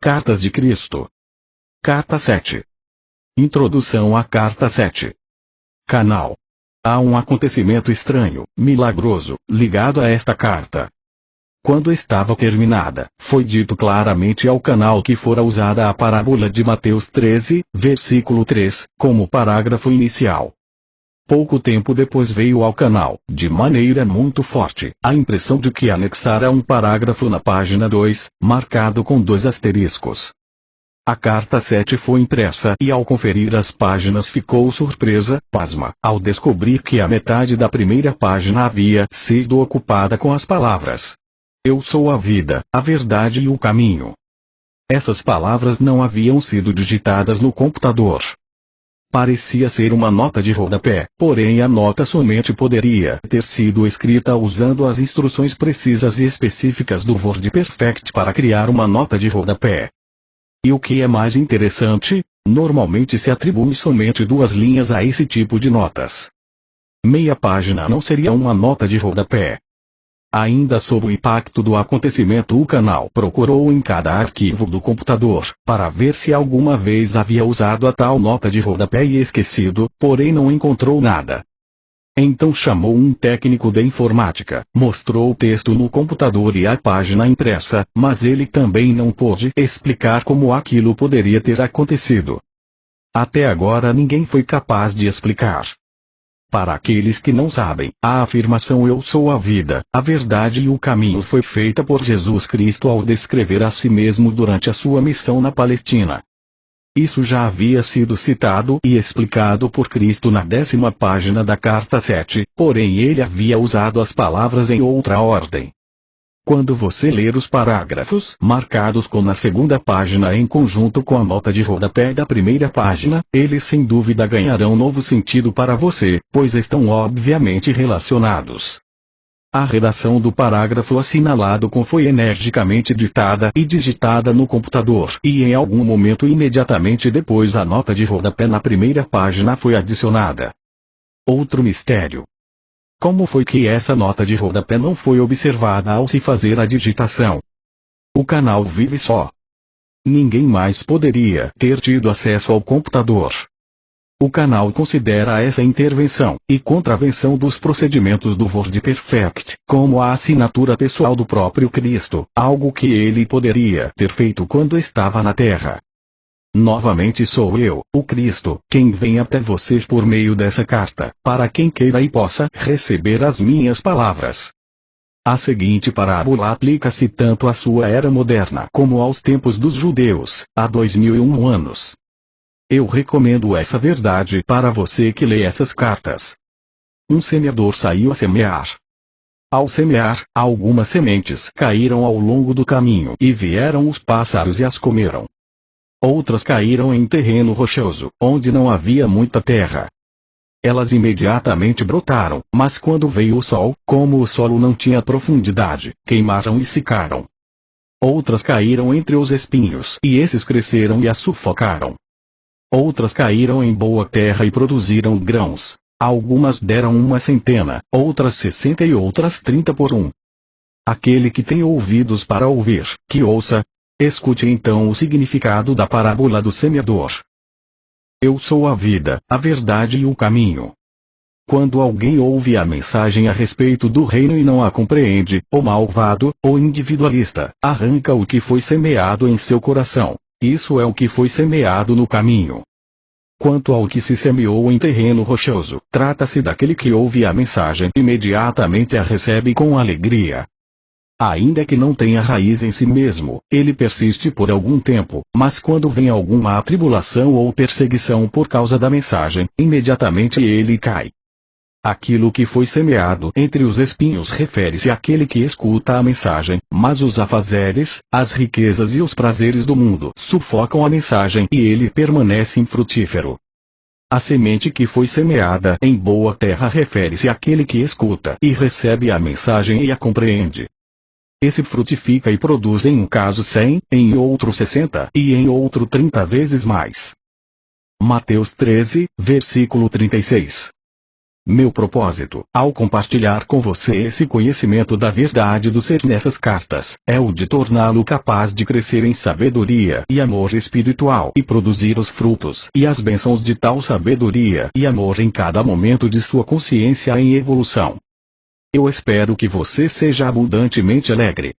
Cartas de Cristo. Carta 7. Introdução à Carta 7. Canal. Há um acontecimento estranho, milagroso, ligado a esta carta. Quando estava terminada, foi dito claramente ao canal que fora usada a parábola de Mateus 13, versículo 3, como parágrafo inicial. Pouco tempo depois veio ao canal, de maneira muito forte, a impressão de que anexara um parágrafo na página 2, marcado com 2 asteriscos. A carta 7 foi impressa e ao conferir as páginas ficou surpresa, pasma, ao descobrir que a metade da primeira página havia sido ocupada com as palavras: "Eu sou a vida, a verdade e o caminho." Essas palavras não haviam sido digitadas no computador. Parecia ser uma nota de rodapé, porém a nota somente poderia ter sido escrita usando as instruções precisas e específicas do WordPerfect para criar uma nota de rodapé. E o que é mais interessante, normalmente se atribui somente 2 linhas a esse tipo de notas. Meia página não seria uma nota de rodapé. Ainda sob o impacto do acontecimento, o canal procurou em cada arquivo do computador, para ver se alguma vez havia usado a tal nota de rodapé e esquecido, porém não encontrou nada. Então chamou um técnico de informática, mostrou o texto no computador e a página impressa, mas ele também não pôde explicar como aquilo poderia ter acontecido. Até agora ninguém foi capaz de explicar. Para aqueles que não sabem, a afirmação "Eu sou a vida, a verdade e o caminho" foi feita por Jesus Cristo ao descrever a si mesmo durante a sua missão na Palestina. Isso já havia sido citado e explicado por Cristo na 10ª página da Carta 7, porém ele havia usado as palavras em outra ordem. Quando você ler os parágrafos marcados com na 2ª página em conjunto com a nota de rodapé da primeira página, eles sem dúvida ganharão novo sentido para você, pois estão obviamente relacionados. A redação do parágrafo assinalado com foi energicamente ditada e digitada no computador, e em algum momento imediatamente depois a nota de rodapé na primeira página foi adicionada. Outro mistério. Como foi que essa nota de rodapé não foi observada ao se fazer a digitação? O canal vive só. Ninguém mais poderia ter tido acesso ao computador. O canal considera essa intervenção e contravenção dos procedimentos do WordPerfect como a assinatura pessoal do próprio Cristo, algo que ele poderia ter feito quando estava na Terra. Novamente sou eu, o Cristo, quem vem até vocês por meio dessa carta, para quem queira e possa receber as minhas palavras. A seguinte parábola aplica-se tanto à sua era moderna como aos tempos dos judeus, há 2001 anos. Eu recomendo essa verdade para você que lê essas cartas. Um semeador saiu a semear. Ao semear, algumas sementes caíram ao longo do caminho e vieram os pássaros e as comeram. Outras caíram em terreno rochoso, onde não havia muita terra. Elas imediatamente brotaram, mas quando veio o sol, como o solo não tinha profundidade, queimaram e secaram. Outras caíram entre os espinhos, e esses cresceram e as sufocaram. Outras caíram em boa terra e produziram grãos. Algumas deram 100, outras 60 e outras 30 por 1. Aquele que tem ouvidos para ouvir, que ouça. Escute então o significado da parábola do semeador. Eu sou a vida, a verdade e o caminho. Quando alguém ouve a mensagem a respeito do reino e não a compreende, o malvado, o individualista, arranca o que foi semeado em seu coração. Isso é o que foi semeado no caminho. Quanto ao que se semeou em terreno rochoso, trata-se daquele que ouve a mensagem e imediatamente a recebe com alegria. Ainda que não tenha raiz em si mesmo, ele persiste por algum tempo, mas quando vem alguma atribulação ou perseguição por causa da mensagem, imediatamente ele cai. Aquilo que foi semeado entre os espinhos refere-se àquele que escuta a mensagem, mas os afazeres, as riquezas e os prazeres do mundo sufocam a mensagem e ele permanece infrutífero. A semente que foi semeada em boa terra refere-se àquele que escuta e recebe a mensagem e a compreende. Esse frutifica e produz em um caso 100, em outro 60 e em outro 30 vezes mais. Mateus 13, versículo 36. Meu propósito, ao compartilhar com você esse conhecimento da verdade do ser nessas cartas, é o de torná-lo capaz de crescer em sabedoria e amor espiritual e produzir os frutos e as bênçãos de tal sabedoria e amor em cada momento de sua consciência em evolução. Eu espero que você seja abundantemente alegre.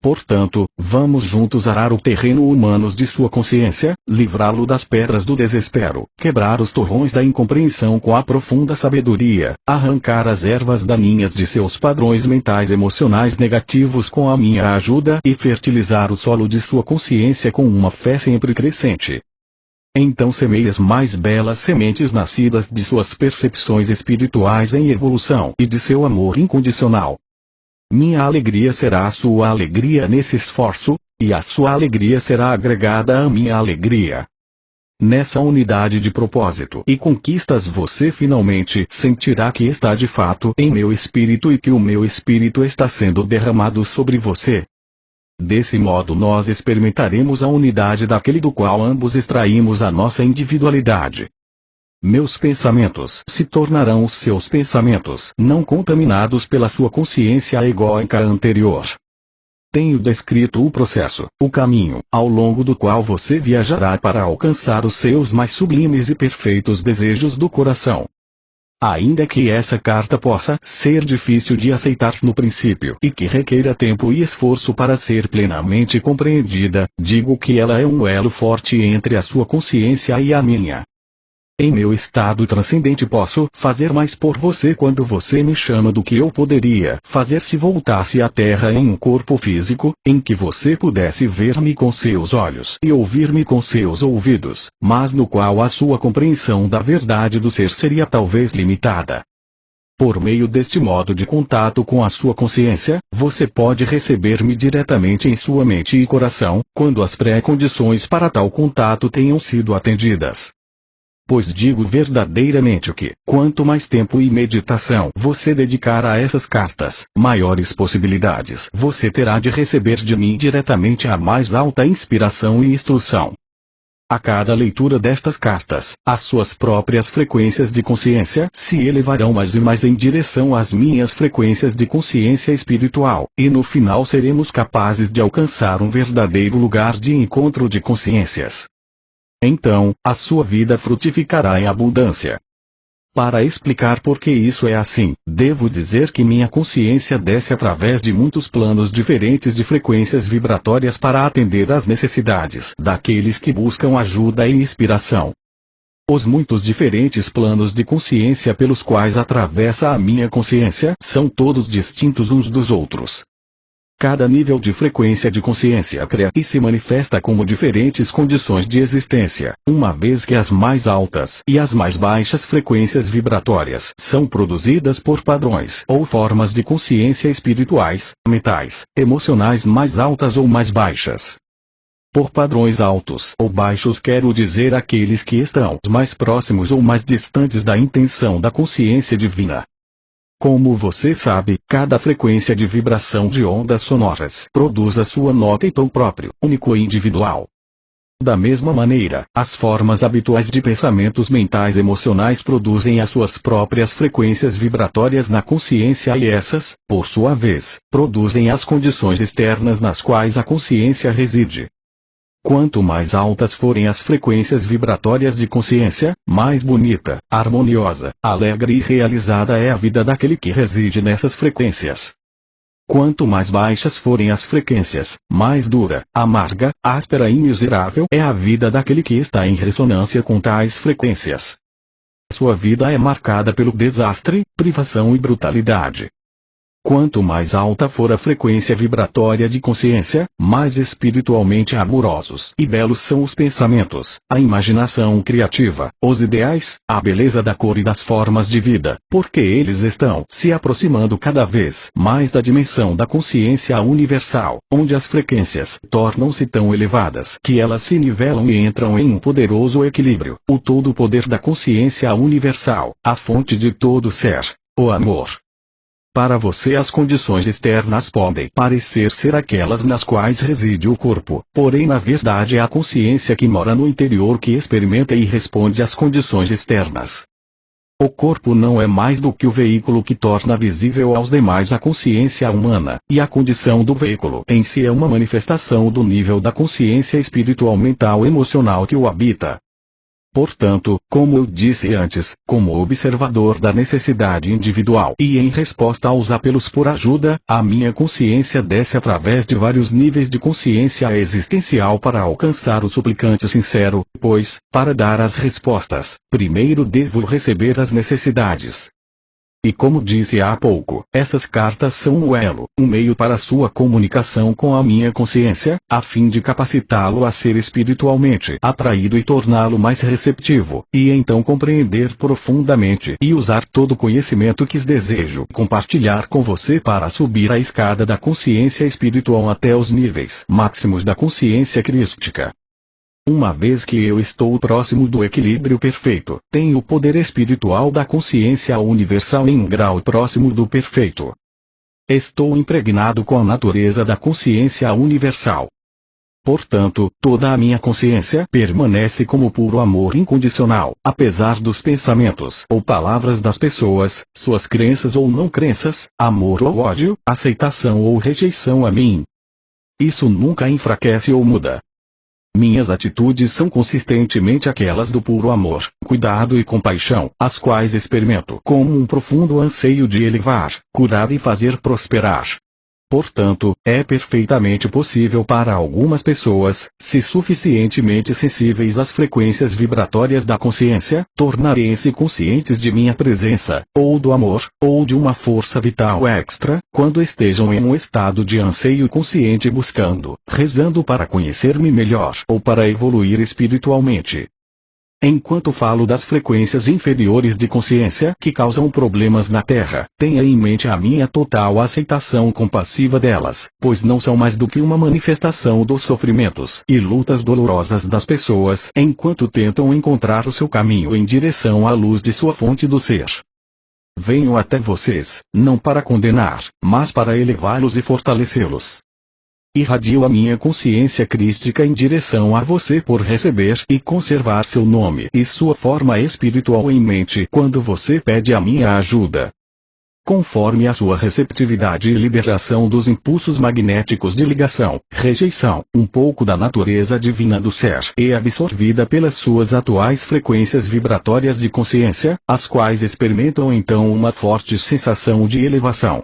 Portanto, vamos juntos arar o terreno humano de sua consciência, livrá-lo das pedras do desespero, quebrar os torrões da incompreensão com a profunda sabedoria, arrancar as ervas daninhas de seus padrões mentais emocionais negativos com a minha ajuda e fertilizar o solo de sua consciência com uma fé sempre crescente. Então semeie as mais belas sementes nascidas de suas percepções espirituais em evolução e de seu amor incondicional. Minha alegria será a sua alegria nesse esforço, e a sua alegria será agregada à minha alegria. Nessa unidade de propósito e conquistas você finalmente sentirá que está de fato em meu espírito e que o meu espírito está sendo derramado sobre você. Desse modo nós experimentaremos a unidade daquele do qual ambos extraímos a nossa individualidade. Meus pensamentos se tornarão os seus pensamentos não contaminados pela sua consciência egóica anterior. Tenho descrito o processo, o caminho, ao longo do qual você viajará para alcançar os seus mais sublimes e perfeitos desejos do coração. Ainda que essa carta possa ser difícil de aceitar no princípio e que requeira tempo e esforço para ser plenamente compreendida, digo que ela é um elo forte entre a sua consciência e a minha. Em meu estado transcendente posso fazer mais por você quando você me chama do que eu poderia fazer se voltasse à Terra em um corpo físico, em que você pudesse ver-me com seus olhos e ouvir-me com seus ouvidos, mas no qual a sua compreensão da verdade do ser seria talvez limitada. Por meio deste modo de contato com a sua consciência, você pode receber-me diretamente em sua mente e coração, quando as pré-condições para tal contato tenham sido atendidas. Pois digo verdadeiramente que, quanto mais tempo e meditação você dedicar a essas cartas, maiores possibilidades você terá de receber de mim diretamente a mais alta inspiração e instrução. A cada leitura destas cartas, as suas próprias frequências de consciência se elevarão mais e mais em direção às minhas frequências de consciência espiritual, e no final seremos capazes de alcançar um verdadeiro lugar de encontro de consciências. Então, a sua vida frutificará em abundância. Para explicar por que isso é assim, devo dizer que minha consciência desce através de muitos planos diferentes de frequências vibratórias para atender às necessidades daqueles que buscam ajuda e inspiração. Os muitos diferentes planos de consciência pelos quais atravessa a minha consciência são todos distintos uns dos outros. Cada nível de frequência de consciência cria e se manifesta como diferentes condições de existência, uma vez que as mais altas e as mais baixas frequências vibratórias são produzidas por padrões ou formas de consciência espirituais, mentais, emocionais mais altas ou mais baixas. Por padrões altos ou baixos quero dizer aqueles que estão mais próximos ou mais distantes da intenção da consciência divina. Como você sabe, cada frequência de vibração de ondas sonoras produz a sua nota em tom próprio, único e individual. Da mesma maneira, as formas habituais de pensamentos mentais emocionais produzem as suas próprias frequências vibratórias na consciência e essas, por sua vez, produzem as condições externas nas quais a consciência reside. Quanto mais altas forem as frequências vibratórias de consciência, mais bonita, harmoniosa, alegre e realizada é a vida daquele que reside nessas frequências. Quanto mais baixas forem as frequências, mais dura, amarga, áspera e miserável é a vida daquele que está em ressonância com tais frequências. Sua vida é marcada pelo desastre, privação e brutalidade. Quanto mais alta for a frequência vibratória de consciência, mais espiritualmente amorosos e belos são os pensamentos, a imaginação criativa, os ideais, a beleza da cor e das formas de vida, porque eles estão se aproximando cada vez mais da dimensão da consciência universal, onde as frequências tornam-se tão elevadas que elas se nivelam e entram em um poderoso equilíbrio, o todo poder da consciência universal, a fonte de todo ser, o amor. Para você as condições externas podem parecer ser aquelas nas quais reside o corpo, porém na verdade é a consciência que mora no interior que experimenta e responde às condições externas. O corpo não é mais do que o veículo que torna visível aos demais a consciência humana, e a condição do veículo em si é uma manifestação do nível da consciência espiritual mental emocional que o habita. Portanto, como eu disse antes, como observador da necessidade individual e em resposta aos apelos por ajuda, a minha consciência desce através de vários níveis de consciência existencial para alcançar o suplicante sincero, pois, para dar as respostas, primeiro devo receber as necessidades. E como disse há pouco, essas cartas são um elo, um meio para sua comunicação com a minha consciência, a fim de capacitá-lo a ser espiritualmente atraído e torná-lo mais receptivo, e então compreender profundamente e usar todo o conhecimento que desejo compartilhar com você para subir a escada da consciência espiritual até os níveis máximos da consciência crística. Uma vez que eu estou próximo do equilíbrio perfeito, tenho o poder espiritual da consciência universal em um grau próximo do perfeito. Estou impregnado com a natureza da consciência universal. Portanto, toda a minha consciência permanece como puro amor incondicional, apesar dos pensamentos ou palavras das pessoas, suas crenças ou não crenças, amor ou ódio, aceitação ou rejeição a mim. Isso nunca enfraquece ou muda. Minhas atitudes são consistentemente aquelas do puro amor, cuidado e compaixão, as quais experimento como um profundo anseio de elevar, curar e fazer prosperar. Portanto, é perfeitamente possível para algumas pessoas, se suficientemente sensíveis às frequências vibratórias da consciência, tornarem-se conscientes de minha presença, ou do amor, ou de uma força vital extra, quando estejam em um estado de anseio consciente buscando, rezando para conhecer-me melhor ou para evoluir espiritualmente. Enquanto falo das frequências inferiores de consciência que causam problemas na Terra, tenha em mente a minha total aceitação compassiva delas, pois não são mais do que uma manifestação dos sofrimentos e lutas dolorosas das pessoas enquanto tentam encontrar o seu caminho em direção à luz de sua fonte do ser. Venho até vocês, não para condenar, mas para elevá-los e fortalecê-los. Irradio a minha consciência crística em direção a você por receber e conservar seu nome e sua forma espiritual em mente quando você pede a minha ajuda. Conforme a sua receptividade e liberação dos impulsos magnéticos de ligação, rejeição, um pouco da natureza divina do ser é absorvida pelas suas atuais frequências vibratórias de consciência, as quais experimentam então uma forte sensação de elevação.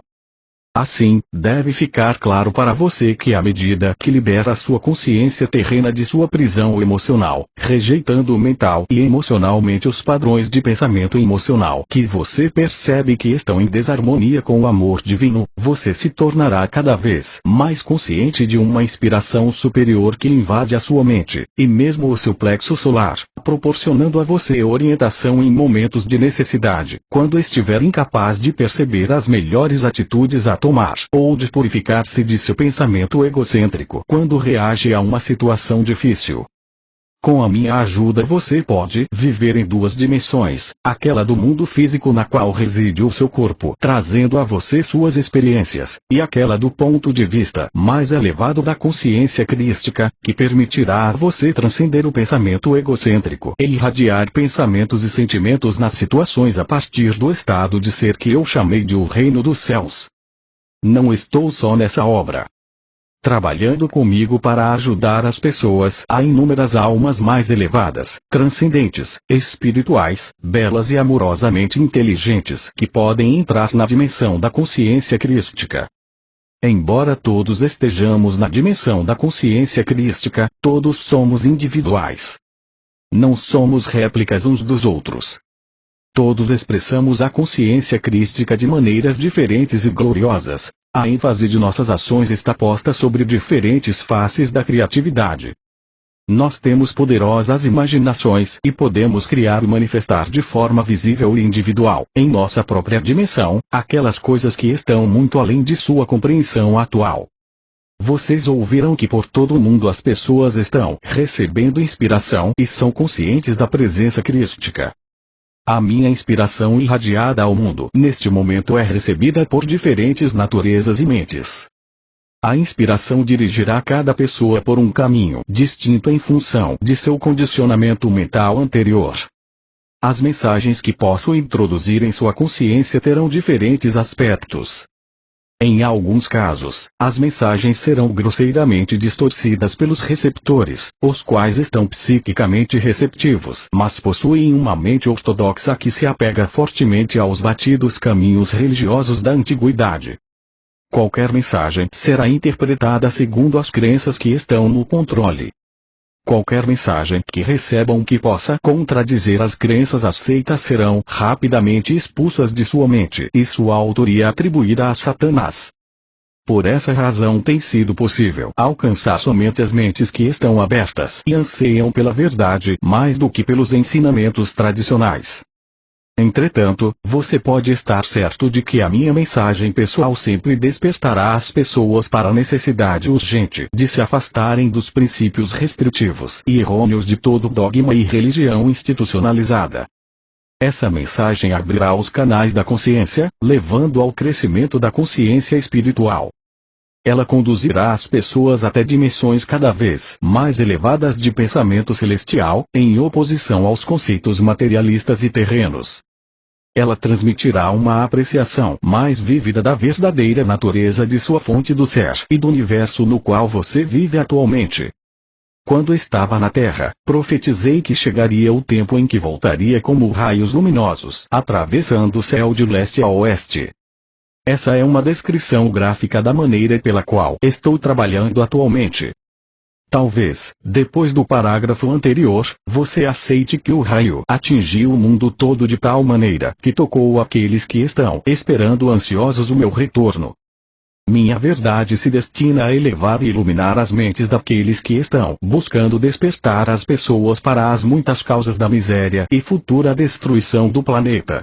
Assim, deve ficar claro para você que à medida que libera sua consciência terrena de sua prisão emocional, rejeitando mental e emocionalmente os padrões de pensamento emocional que você percebe que estão em desarmonia com o amor divino, você se tornará cada vez mais consciente de uma inspiração superior que invade a sua mente, e mesmo o seu plexo solar, proporcionando a você orientação em momentos de necessidade, quando estiver incapaz de perceber as melhores atitudes a tomar, ou de purificar-se de seu pensamento egocêntrico quando reage a uma situação difícil. Com a minha ajuda você pode viver em duas dimensões, aquela do mundo físico na qual reside o seu corpo, trazendo a você suas experiências, e aquela do ponto de vista mais elevado da consciência crística, que permitirá a você transcender o pensamento egocêntrico e irradiar pensamentos e sentimentos nas situações a partir do estado de ser que eu chamei de o reino dos céus. Não estou só nessa obra. Trabalhando comigo para ajudar as pessoas a inúmeras almas mais elevadas, transcendentes, espirituais, belas e amorosamente inteligentes que podem entrar na dimensão da consciência crística. Embora todos estejamos na dimensão da consciência crística, todos somos individuais. Não somos réplicas uns dos outros. Todos expressamos a consciência crística de maneiras diferentes e gloriosas. A ênfase de nossas ações está posta sobre diferentes faces da criatividade. Nós temos poderosas imaginações e podemos criar e manifestar de forma visível e individual, em nossa própria dimensão, aquelas coisas que estão muito além de sua compreensão atual. Vocês ouviram que por todo o mundo as pessoas estão recebendo inspiração e são conscientes da presença crística. A minha inspiração irradiada ao mundo neste momento é recebida por diferentes naturezas e mentes. A inspiração dirigirá cada pessoa por um caminho distinto em função de seu condicionamento mental anterior. As mensagens que posso introduzir em sua consciência terão diferentes aspectos. Em alguns casos, as mensagens serão grosseiramente distorcidas pelos receptores, os quais estão psiquicamente receptivos, mas possuem uma mente ortodoxa que se apega fortemente aos batidos caminhos religiosos da antiguidade. Qualquer mensagem será interpretada segundo as crenças que estão no controle. Qualquer mensagem que recebam que possa contradizer as crenças aceitas serão rapidamente expulsas de sua mente e sua autoria atribuída a Satanás. Por essa razão tem sido possível alcançar somente as mentes que estão abertas e anseiam pela verdade mais do que pelos ensinamentos tradicionais. Entretanto, você pode estar certo de que a minha mensagem pessoal sempre despertará as pessoas para a necessidade urgente de se afastarem dos princípios restritivos e errôneos de todo dogma e religião institucionalizada. Essa mensagem abrirá os canais da consciência, levando ao crescimento da consciência espiritual. Ela conduzirá as pessoas até dimensões cada vez mais elevadas de pensamento celestial, em oposição aos conceitos materialistas e terrenos. Ela transmitirá uma apreciação mais vívida da verdadeira natureza de sua fonte do ser e do universo no qual você vive atualmente. Quando estava na Terra, profetizei que chegaria o tempo em que voltaria como raios luminosos, atravessando o céu de leste a oeste. Essa é uma descrição gráfica da maneira pela qual estou trabalhando atualmente. Talvez, depois do parágrafo anterior, você aceite que o raio atingiu o mundo todo de tal maneira que tocou aqueles que estão esperando ansiosos o meu retorno. Minha verdade se destina a elevar e iluminar as mentes daqueles que estão buscando despertar as pessoas para as muitas causas da miséria e futura destruição do planeta.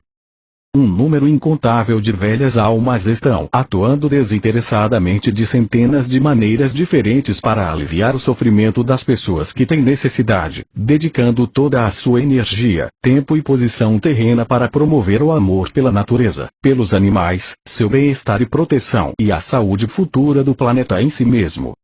Um número incontável de velhas almas estão atuando desinteressadamente de centenas de maneiras diferentes para aliviar o sofrimento das pessoas que têm necessidade, dedicando toda a sua energia, tempo e posição terrena para promover o amor pela natureza, pelos animais, seu bem-estar e proteção e a saúde futura do planeta em si mesmo.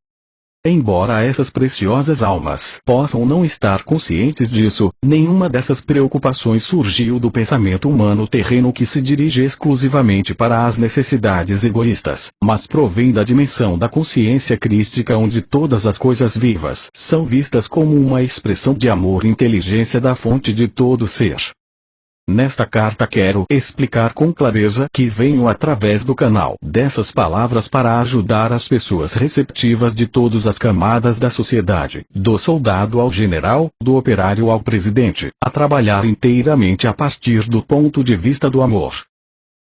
Embora essas preciosas almas possam não estar conscientes disso, nenhuma dessas preocupações surgiu do pensamento humano terreno que se dirige exclusivamente para as necessidades egoístas, mas provém da dimensão da consciência crística onde todas as coisas vivas são vistas como uma expressão de amor e inteligência da fonte de todo ser. Nesta carta quero explicar com clareza que venho através do canal dessas palavras para ajudar as pessoas receptivas de todas as camadas da sociedade, do soldado ao general, do operário ao presidente, a trabalhar inteiramente a partir do ponto de vista do amor.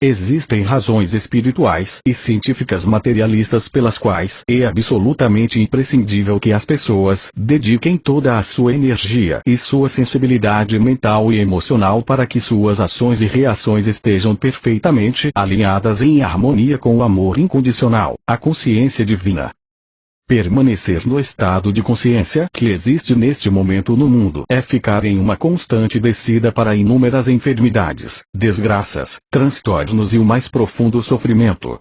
Existem razões espirituais e científicas materialistas pelas quais é absolutamente imprescindível que as pessoas dediquem toda a sua energia e sua sensibilidade mental e emocional para que suas ações e reações estejam perfeitamente alinhadas em harmonia com o amor incondicional, a consciência divina. Permanecer no estado de consciência que existe neste momento no mundo é ficar em uma constante descida para inúmeras enfermidades, desgraças, transtornos e o mais profundo sofrimento.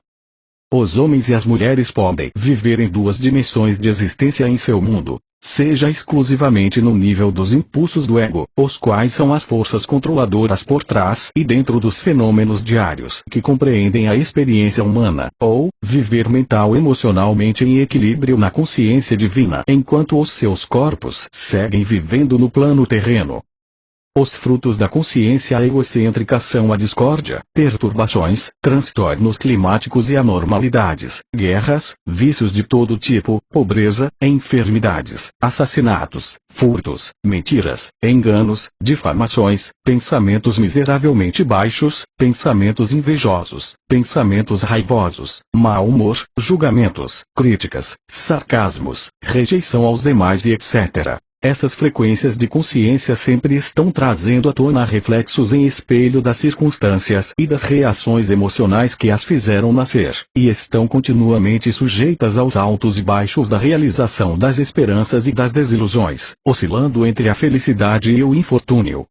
Os homens e as mulheres podem viver em duas dimensões de existência em seu mundo, seja exclusivamente no nível dos impulsos do ego, os quais são as forças controladoras por trás e dentro dos fenômenos diários que compreendem a experiência humana, ou viver mental e emocionalmente em equilíbrio na consciência divina enquanto os seus corpos seguem vivendo no plano terreno. Os frutos da consciência egocêntrica são a discórdia, perturbações, transtornos climáticos e anormalidades, guerras, vícios de todo tipo, pobreza, enfermidades, assassinatos, furtos, mentiras, enganos, difamações, pensamentos miseravelmente baixos, pensamentos invejosos, pensamentos raivosos, mau humor, julgamentos, críticas, sarcasmos, rejeição aos demais e etc. Essas frequências de consciência sempre estão trazendo à tona reflexos em espelho das circunstâncias e das reações emocionais que as fizeram nascer, e estão continuamente sujeitas aos altos e baixos da realização das esperanças e das desilusões, oscilando entre a felicidade e o infortúnio.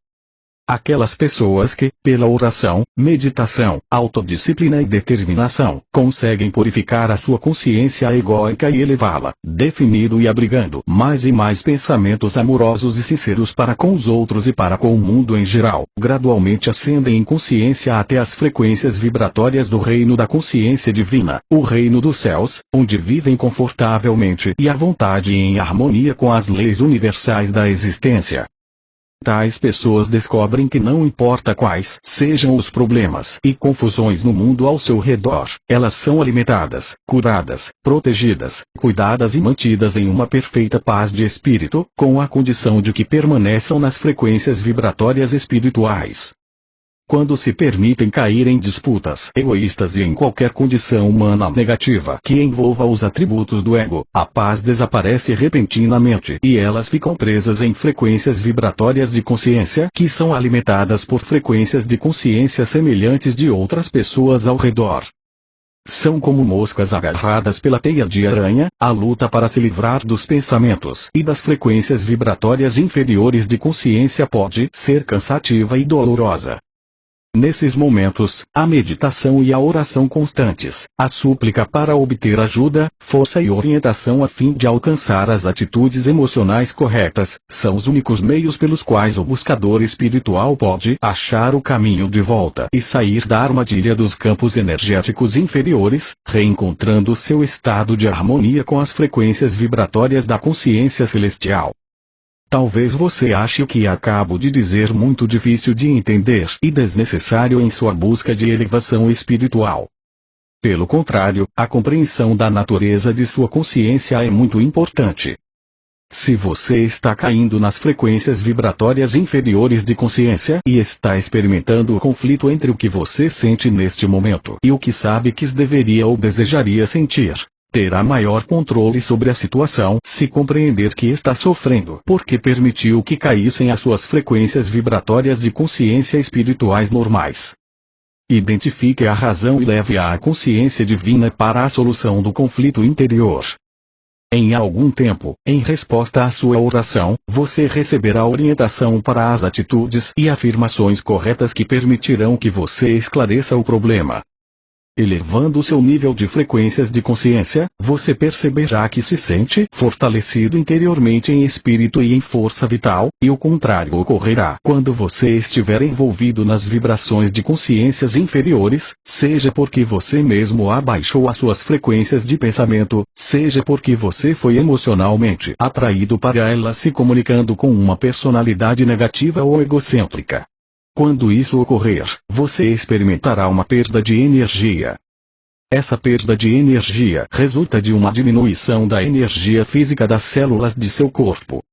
Aquelas pessoas que, pela oração, meditação, autodisciplina e determinação, conseguem purificar a sua consciência egóica e elevá-la, definindo e abrigando mais e mais pensamentos amorosos e sinceros para com os outros e para com o mundo em geral, gradualmente ascendem em consciência até as frequências vibratórias do reino da consciência divina, o reino dos céus, onde vivem confortavelmente e à vontade e em harmonia com as leis universais da existência. Tais pessoas descobrem que não importa quais sejam os problemas e confusões no mundo ao seu redor, elas são alimentadas, curadas, protegidas, cuidadas e mantidas em uma perfeita paz de espírito, com a condição de que permaneçam nas frequências vibratórias espirituais. Quando se permitem cair em disputas egoístas e em qualquer condição humana negativa que envolva os atributos do ego, a paz desaparece repentinamente e elas ficam presas em frequências vibratórias de consciência que são alimentadas por frequências de consciência semelhantes de outras pessoas ao redor. São como moscas agarradas pela teia de aranha, a luta para se livrar dos pensamentos e das frequências vibratórias inferiores de consciência pode ser cansativa e dolorosa. Nesses momentos, a meditação e a oração constantes, a súplica para obter ajuda, força e orientação a fim de alcançar as atitudes emocionais corretas, são os únicos meios pelos quais o buscador espiritual pode achar o caminho de volta e sair da armadilha dos campos energéticos inferiores, reencontrando seu estado de harmonia com as frequências vibratórias da consciência celestial. Talvez você ache o que acabo de dizer muito difícil de entender e desnecessário em sua busca de elevação espiritual. Pelo contrário, a compreensão da natureza de sua consciência é muito importante. Se você está caindo nas frequências vibratórias inferiores de consciência e está experimentando o conflito entre o que você sente neste momento e o que sabe que deveria ou desejaria sentir, terá maior controle sobre a situação se compreender que está sofrendo porque permitiu que caíssem as suas frequências vibratórias de consciência espirituais normais. Identifique a razão e leve-a à consciência divina para a solução do conflito interior. Em algum tempo, em resposta à sua oração, você receberá orientação para as atitudes e afirmações corretas que permitirão que você esclareça o problema. Elevando seu nível de frequências de consciência, você perceberá que se sente fortalecido interiormente em espírito e em força vital, e o contrário ocorrerá quando você estiver envolvido nas vibrações de consciências inferiores, seja porque você mesmo abaixou as suas frequências de pensamento, seja porque você foi emocionalmente atraído para elas se comunicando com uma personalidade negativa ou egocêntrica. Quando isso ocorrer, você experimentará uma perda de energia. Essa perda de energia resulta de uma diminuição da energia física das células de seu corpo.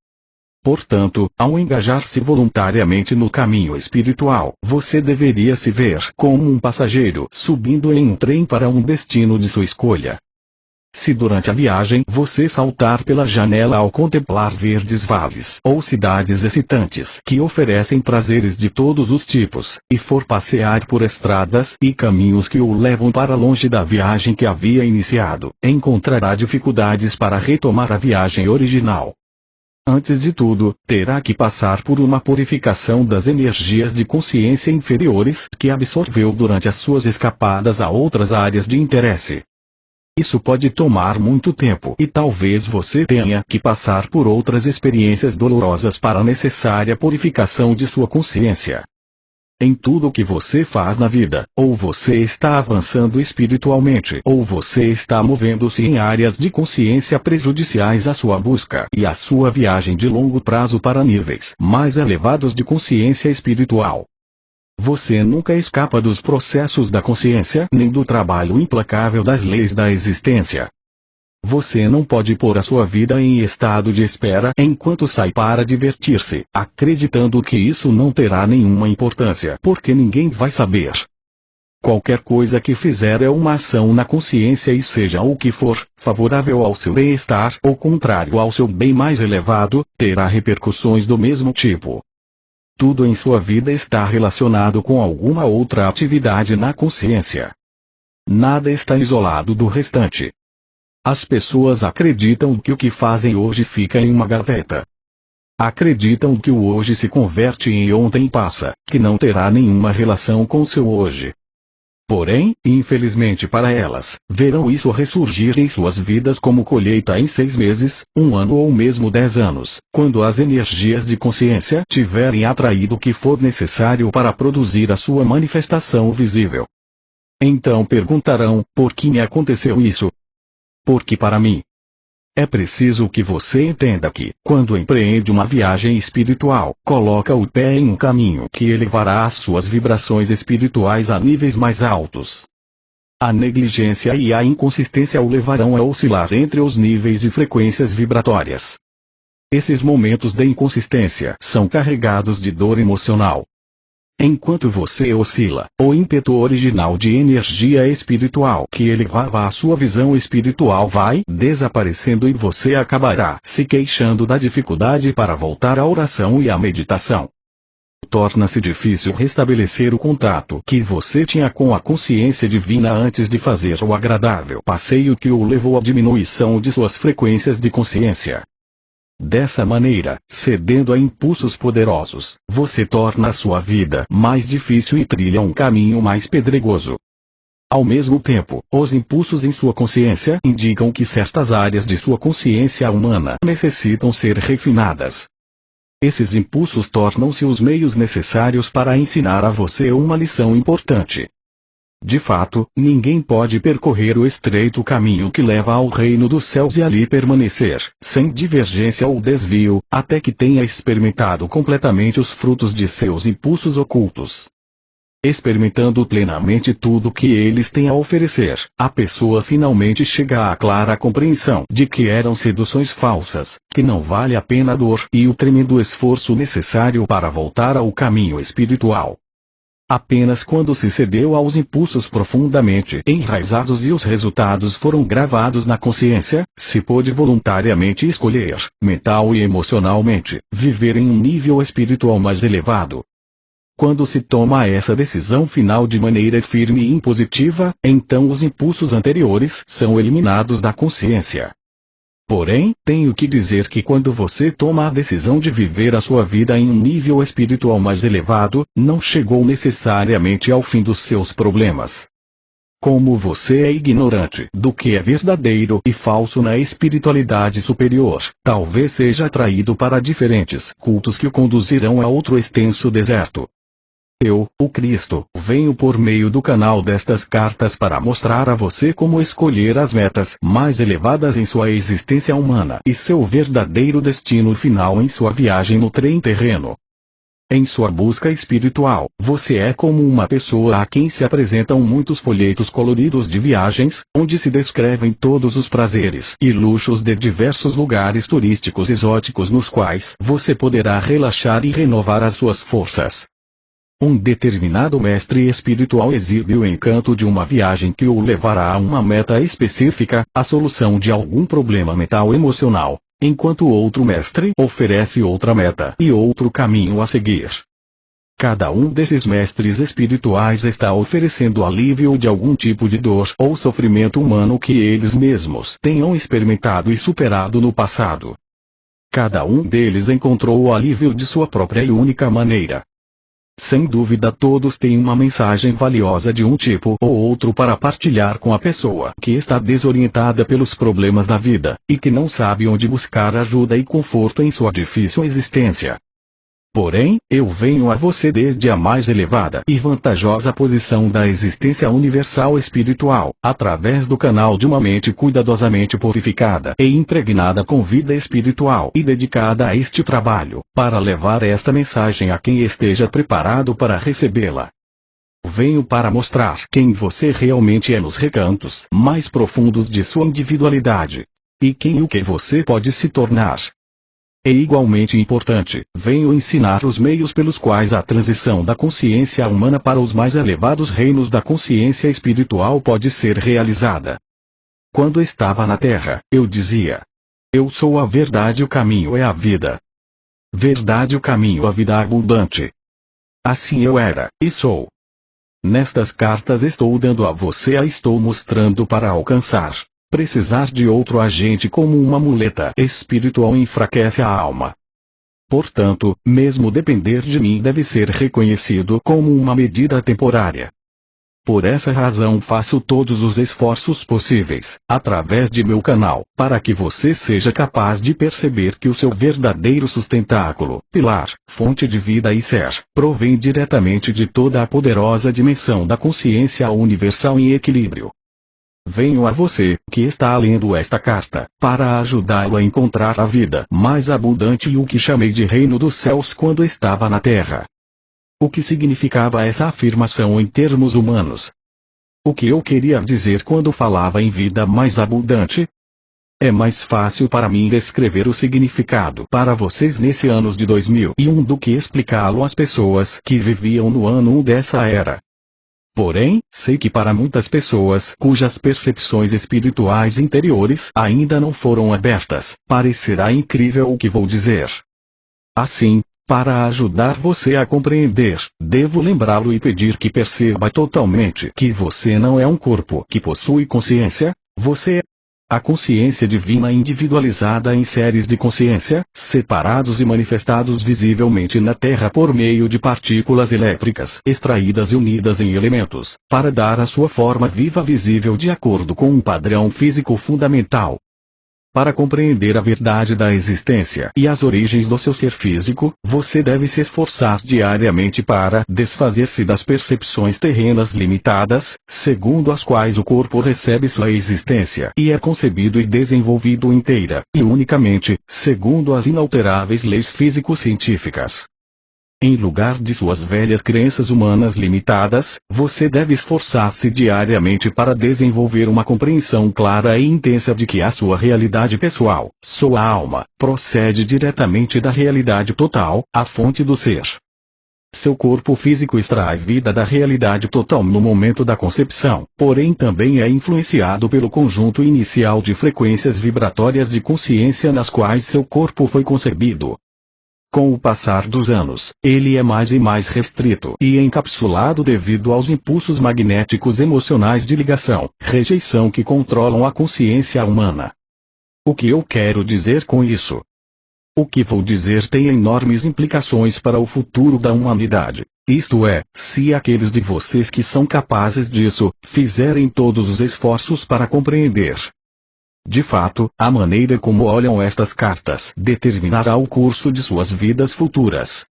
Portanto, ao engajar-se voluntariamente no caminho espiritual, você deveria se ver como um passageiro subindo em um trem para um destino de sua escolha. Se durante a viagem você saltar pela janela ao contemplar verdes vales ou cidades excitantes que oferecem prazeres de todos os tipos, e for passear por estradas e caminhos que o levam para longe da viagem que havia iniciado, encontrará dificuldades para retomar a viagem original. Antes de tudo, terá que passar por uma purificação das energias de consciência inferiores que absorveu durante as suas escapadas a outras áreas de interesse. Isso pode tomar muito tempo e talvez você tenha que passar por outras experiências dolorosas para a necessária purificação de sua consciência. Em tudo o que você faz na vida, ou você está avançando espiritualmente, ou você está movendo-se em áreas de consciência prejudiciais à sua busca e à sua viagem de longo prazo para níveis mais elevados de consciência espiritual. Você nunca escapa dos processos da consciência nem do trabalho implacável das leis da existência. Você não pode pôr a sua vida em estado de espera enquanto sai para divertir-se, acreditando que isso não terá nenhuma importância porque ninguém vai saber. Qualquer coisa que fizer é uma ação na consciência e seja o que for, favorável ao seu bem-estar ou contrário ao seu bem mais elevado, terá repercussões do mesmo tipo. Tudo em sua vida está relacionado com alguma outra atividade na consciência. Nada está isolado do restante. As pessoas acreditam que o que fazem hoje fica em uma gaveta. Acreditam que o hoje se converte em ontem e passa, que não terá nenhuma relação com seu hoje. Porém, infelizmente para elas, verão isso ressurgir em suas vidas como colheita em 6 meses, 1 ano ou mesmo 10 anos, quando as energias de consciência tiverem atraído o que for necessário para produzir a sua manifestação visível. Então perguntarão, por que me aconteceu isso? Porque para mim. É preciso que você entenda que, quando empreende uma viagem espiritual, coloca o pé em um caminho que elevará as suas vibrações espirituais a níveis mais altos. A negligência e a inconsistência o levarão a oscilar entre os níveis e frequências vibratórias. Esses momentos de inconsistência são carregados de dor emocional. Enquanto você oscila, o ímpeto original de energia espiritual que elevava a sua visão espiritual vai desaparecendo e você acabará se queixando da dificuldade para voltar à oração e à meditação. Torna-se difícil restabelecer o contato que você tinha com a consciência divina antes de fazer o agradável passeio que o levou à diminuição de suas frequências de consciência. Dessa maneira, cedendo a impulsos poderosos, você torna a sua vida mais difícil e trilha um caminho mais pedregoso. Ao mesmo tempo, os impulsos em sua consciência indicam que certas áreas de sua consciência humana necessitam ser refinadas. Esses impulsos tornam-se os meios necessários para ensinar a você uma lição importante. De fato, ninguém pode percorrer o estreito caminho que leva ao reino dos céus e ali permanecer, sem divergência ou desvio, até que tenha experimentado completamente os frutos de seus impulsos ocultos. Experimentando plenamente tudo que eles têm a oferecer, a pessoa finalmente chega à clara compreensão de que eram seduções falsas, que não vale a pena a dor e o tremendo esforço necessário para voltar ao caminho espiritual. Apenas quando se cedeu aos impulsos profundamente enraizados e os resultados foram gravados na consciência, se pôde voluntariamente escolher, mental e emocionalmente, viver em um nível espiritual mais elevado. Quando se toma essa decisão final de maneira firme e impositiva, então os impulsos anteriores são eliminados da consciência. Porém, tenho que dizer que quando você toma a decisão de viver a sua vida em um nível espiritual mais elevado, não chegou necessariamente ao fim dos seus problemas. Como você é ignorante do que é verdadeiro e falso na espiritualidade superior, talvez seja atraído para diferentes cultos que o conduzirão a outro extenso deserto. Eu, o Cristo, venho por meio do canal destas cartas para mostrar a você como escolher as metas mais elevadas em sua existência humana e seu verdadeiro destino final em sua viagem no trem terreno. Em sua busca espiritual, você é como uma pessoa a quem se apresentam muitos folhetos coloridos de viagens, onde se descrevem todos os prazeres e luxos de diversos lugares turísticos exóticos nos quais você poderá relaxar e renovar as suas forças. Um determinado mestre espiritual exibe o encanto de uma viagem que o levará a uma meta específica, a solução de algum problema mental emocional, enquanto outro mestre oferece outra meta e outro caminho a seguir. Cada um desses mestres espirituais está oferecendo alívio de algum tipo de dor ou sofrimento humano que eles mesmos tenham experimentado e superado no passado. Cada um deles encontrou o alívio de sua própria e única maneira. Sem dúvida todos têm uma mensagem valiosa de um tipo ou outro para partilhar com a pessoa que está desorientada pelos problemas da vida, e que não sabe onde buscar ajuda e conforto em sua difícil existência. Porém, eu venho a você desde a mais elevada e vantajosa posição da existência universal espiritual, através do canal de uma mente cuidadosamente purificada e impregnada com vida espiritual e dedicada a este trabalho, para levar esta mensagem a quem esteja preparado para recebê-la. Venho para mostrar quem você realmente é nos recantos mais profundos de sua individualidade. E quem e o que você pode se tornar. É igualmente importante, venho ensinar os meios pelos quais a transição da consciência humana para os mais elevados reinos da consciência espiritual pode ser realizada. Quando estava na Terra, eu dizia: eu sou a verdade, o caminho é a vida. Verdade, o caminho, a vida abundante. Assim eu era, e sou. Nestas cartas estou dando a você estou mostrando para alcançar. Precisar de outro agente como uma muleta espiritual enfraquece a alma. Portanto, mesmo depender de mim deve ser reconhecido como uma medida temporária. Por essa razão faço todos os esforços possíveis, através de meu canal, para que você seja capaz de perceber que o seu verdadeiro sustentáculo, pilar, fonte de vida e ser, provém diretamente de toda a poderosa dimensão da consciência universal em equilíbrio. Venho a você, que está lendo esta carta, para ajudá-lo a encontrar a vida mais abundante e o que chamei de reino dos céus quando estava na terra. O que significava essa afirmação em termos humanos? O que eu queria dizer quando falava em vida mais abundante? É mais fácil para mim descrever o significado para vocês nesse ano de 2001 do que explicá-lo às pessoas que viviam no ano 1 dessa era. Porém, sei que para muitas pessoas cujas percepções espirituais interiores ainda não foram abertas, parecerá incrível o que vou dizer. Assim, para ajudar você a compreender, devo lembrá-lo e pedir que perceba totalmente que você não é um corpo que possui consciência, você é a consciência divina individualizada em séries de consciência, separados e manifestados visivelmente na Terra por meio de partículas elétricas extraídas e unidas em elementos, para dar a sua forma viva visível de acordo com um padrão físico fundamental. Para compreender a verdade da existência e as origens do seu ser físico, você deve se esforçar diariamente para desfazer-se das percepções terrenas limitadas, segundo as quais o corpo recebe sua existência e é concebido e desenvolvido inteira e unicamente, segundo as inalteráveis leis físico-científicas. Em lugar de suas velhas crenças humanas limitadas, você deve esforçar-se diariamente para desenvolver uma compreensão clara e intensa de que a sua realidade pessoal, sua alma, procede diretamente da realidade total, a fonte do ser. Seu corpo físico extrai vida da realidade total no momento da concepção, porém também é influenciado pelo conjunto inicial de frequências vibratórias de consciência nas quais seu corpo foi concebido. Com o passar dos anos, ele é mais e mais restrito e encapsulado devido aos impulsos magnéticos emocionais de ligação, rejeição que controlam a consciência humana. O que eu quero dizer com isso? O que vou dizer tem enormes implicações para o futuro da humanidade. Isto é, se aqueles de vocês que são capazes disso, fizerem todos os esforços para compreender. De fato, a maneira como olham estas cartas determinará o curso de suas vidas futuras.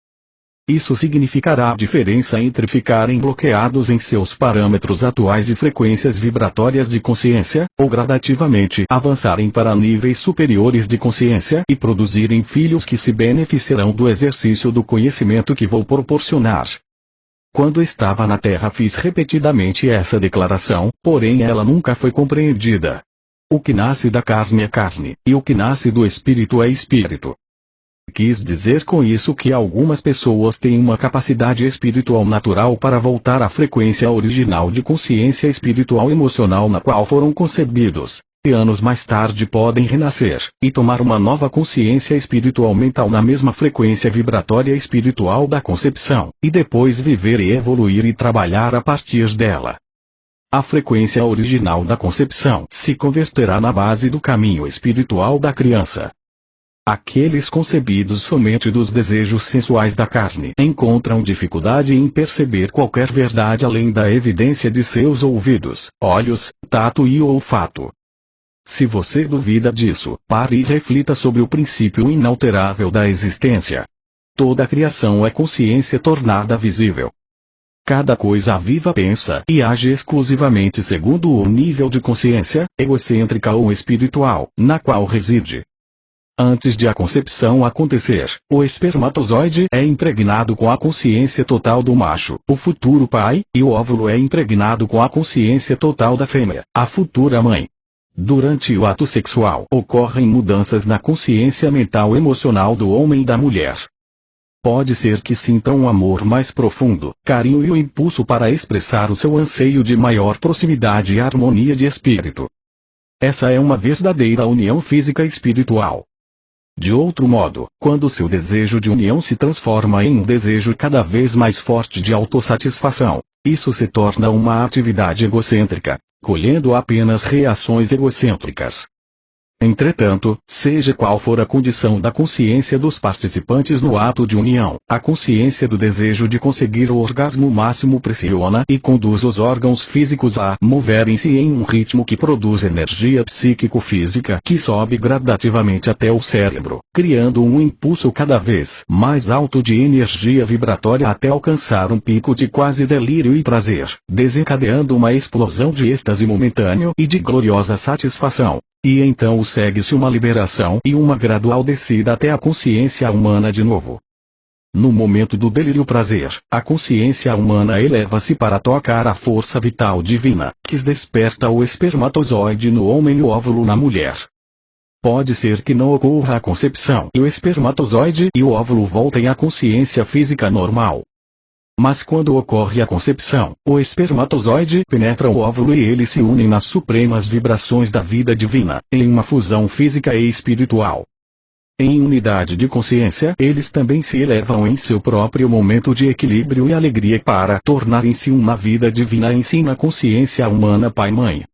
Isso significará a diferença entre ficarem bloqueados em seus parâmetros atuais e frequências vibratórias de consciência, ou gradativamente avançarem para níveis superiores de consciência e produzirem filhos que se beneficiarão do exercício do conhecimento que vou proporcionar. Quando estava na Terra fiz repetidamente essa declaração, porém ela nunca foi compreendida. O que nasce da carne é carne, e o que nasce do espírito é espírito. Quis dizer com isso que algumas pessoas têm uma capacidade espiritual natural para voltar à frequência original de consciência espiritual emocional na qual foram concebidos, e anos mais tarde podem renascer, e tomar uma nova consciência espiritual mental na mesma frequência vibratória espiritual da concepção, e depois viver e evoluir e trabalhar a partir dela. A frequência original da concepção se converterá na base do caminho espiritual da criança. Aqueles concebidos somente dos desejos sensuais da carne encontram dificuldade em perceber qualquer verdade além da evidência de seus ouvidos, olhos, tato e olfato. Se você duvida disso, pare e reflita sobre o princípio inalterável da existência. Toda a criação é consciência tornada visível. Cada coisa viva pensa e age exclusivamente segundo o nível de consciência, egocêntrica ou espiritual, na qual reside. Antes de a concepção acontecer, o espermatozoide é impregnado com a consciência total do macho, o futuro pai, e o óvulo é impregnado com a consciência total da fêmea, a futura mãe. Durante o ato sexual ocorrem mudanças na consciência mental emocional do homem e da mulher. Pode ser que sinta um amor mais profundo, carinho e o impulso para expressar o seu anseio de maior proximidade e harmonia de espírito. Essa é uma verdadeira união física e espiritual. De outro modo, quando seu desejo de união se transforma em um desejo cada vez mais forte de autossatisfação, isso se torna uma atividade egocêntrica, colhendo apenas reações egocêntricas. Entretanto, seja qual for a condição da consciência dos participantes no ato de união, a consciência do desejo de conseguir o orgasmo máximo pressiona e conduz os órgãos físicos a moverem-se em um ritmo que produz energia psíquico-física que sobe gradativamente até o cérebro, criando um impulso cada vez mais alto de energia vibratória até alcançar um pico de quase delírio e prazer, desencadeando uma explosão de êxtase momentâneo e de gloriosa satisfação. E então segue-se uma liberação e uma gradual descida até a consciência humana de novo. No momento do delírio prazer, a consciência humana eleva-se para tocar a força vital divina, que desperta o espermatozoide no homem e o óvulo na mulher. Pode ser que não ocorra a concepção e o espermatozoide e o óvulo voltem à consciência física normal. Mas quando ocorre a concepção, o espermatozoide penetra o óvulo e eles se unem nas supremas vibrações da vida divina, em uma fusão física e espiritual. Em unidade de consciência, eles também se elevam em seu próprio momento de equilíbrio e alegria para tornarem-se uma vida divina em si na consciência humana Pai-Mãe.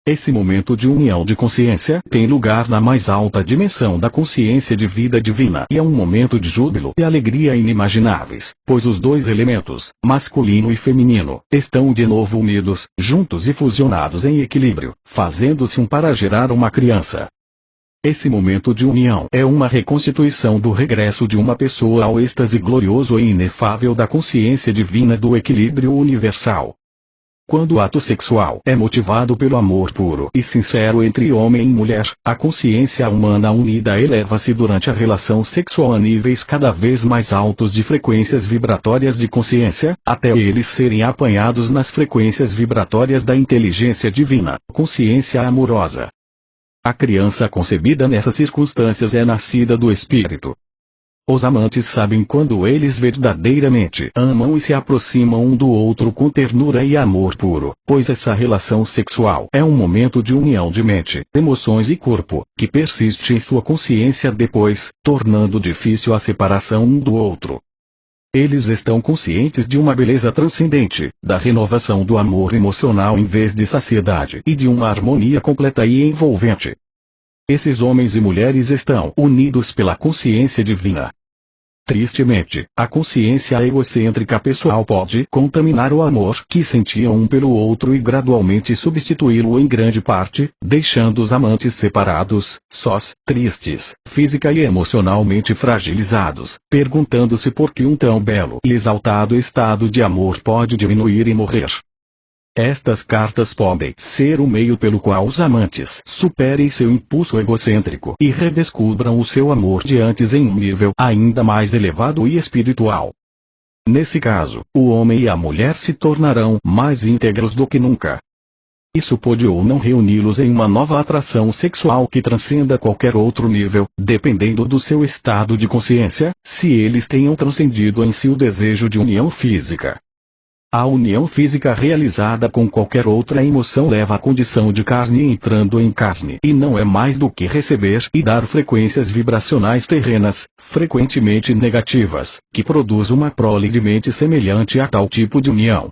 Esse momento de união de consciência tem lugar na mais alta dimensão da consciência de vida divina e é um momento de júbilo e alegria inimagináveis, pois os dois elementos, masculino e feminino, estão de novo unidos, juntos e fusionados em equilíbrio, fazendo-se um para gerar uma criança. Esse momento de união é uma reconstituição do regresso de uma pessoa ao êxtase glorioso e inefável da consciência divina do equilíbrio universal. Quando o ato sexual é motivado pelo amor puro e sincero entre homem e mulher, a consciência humana unida eleva-se durante a relação sexual a níveis cada vez mais altos de frequências vibratórias de consciência, até eles serem apanhados nas frequências vibratórias da inteligência divina, consciência amorosa. A criança concebida nessas circunstâncias é nascida do Espírito. Os amantes sabem quando eles verdadeiramente amam e se aproximam um do outro com ternura e amor puro, pois essa relação sexual é um momento de união de mente, emoções e corpo, que persiste em sua consciência depois, tornando difícil a separação um do outro. Eles estão conscientes de uma beleza transcendente, da renovação do amor emocional em vez de saciedade e de uma harmonia completa e envolvente. Esses homens e mulheres estão unidos pela consciência divina. Tristemente, a consciência egocêntrica pessoal pode contaminar o amor que sentiam um pelo outro e gradualmente substituí-lo em grande parte, deixando os amantes separados, sós, tristes, física e emocionalmente fragilizados, perguntando-se por que um tão belo e exaltado estado de amor pode diminuir e morrer. Estas cartas podem ser o meio pelo qual os amantes superem seu impulso egocêntrico e redescubram o seu amor de antes em um nível ainda mais elevado e espiritual. Nesse caso, o homem e a mulher se tornarão mais íntegros do que nunca. Isso pode ou não reuni-los em uma nova atração sexual que transcenda qualquer outro nível, dependendo do seu estado de consciência, se eles tenham transcendido em si o desejo de união física. A união física realizada com qualquer outra emoção leva à condição de carne entrando em carne e não é mais do que receber e dar frequências vibracionais terrenas, frequentemente negativas, que produz uma prole de mente semelhante a tal tipo de união.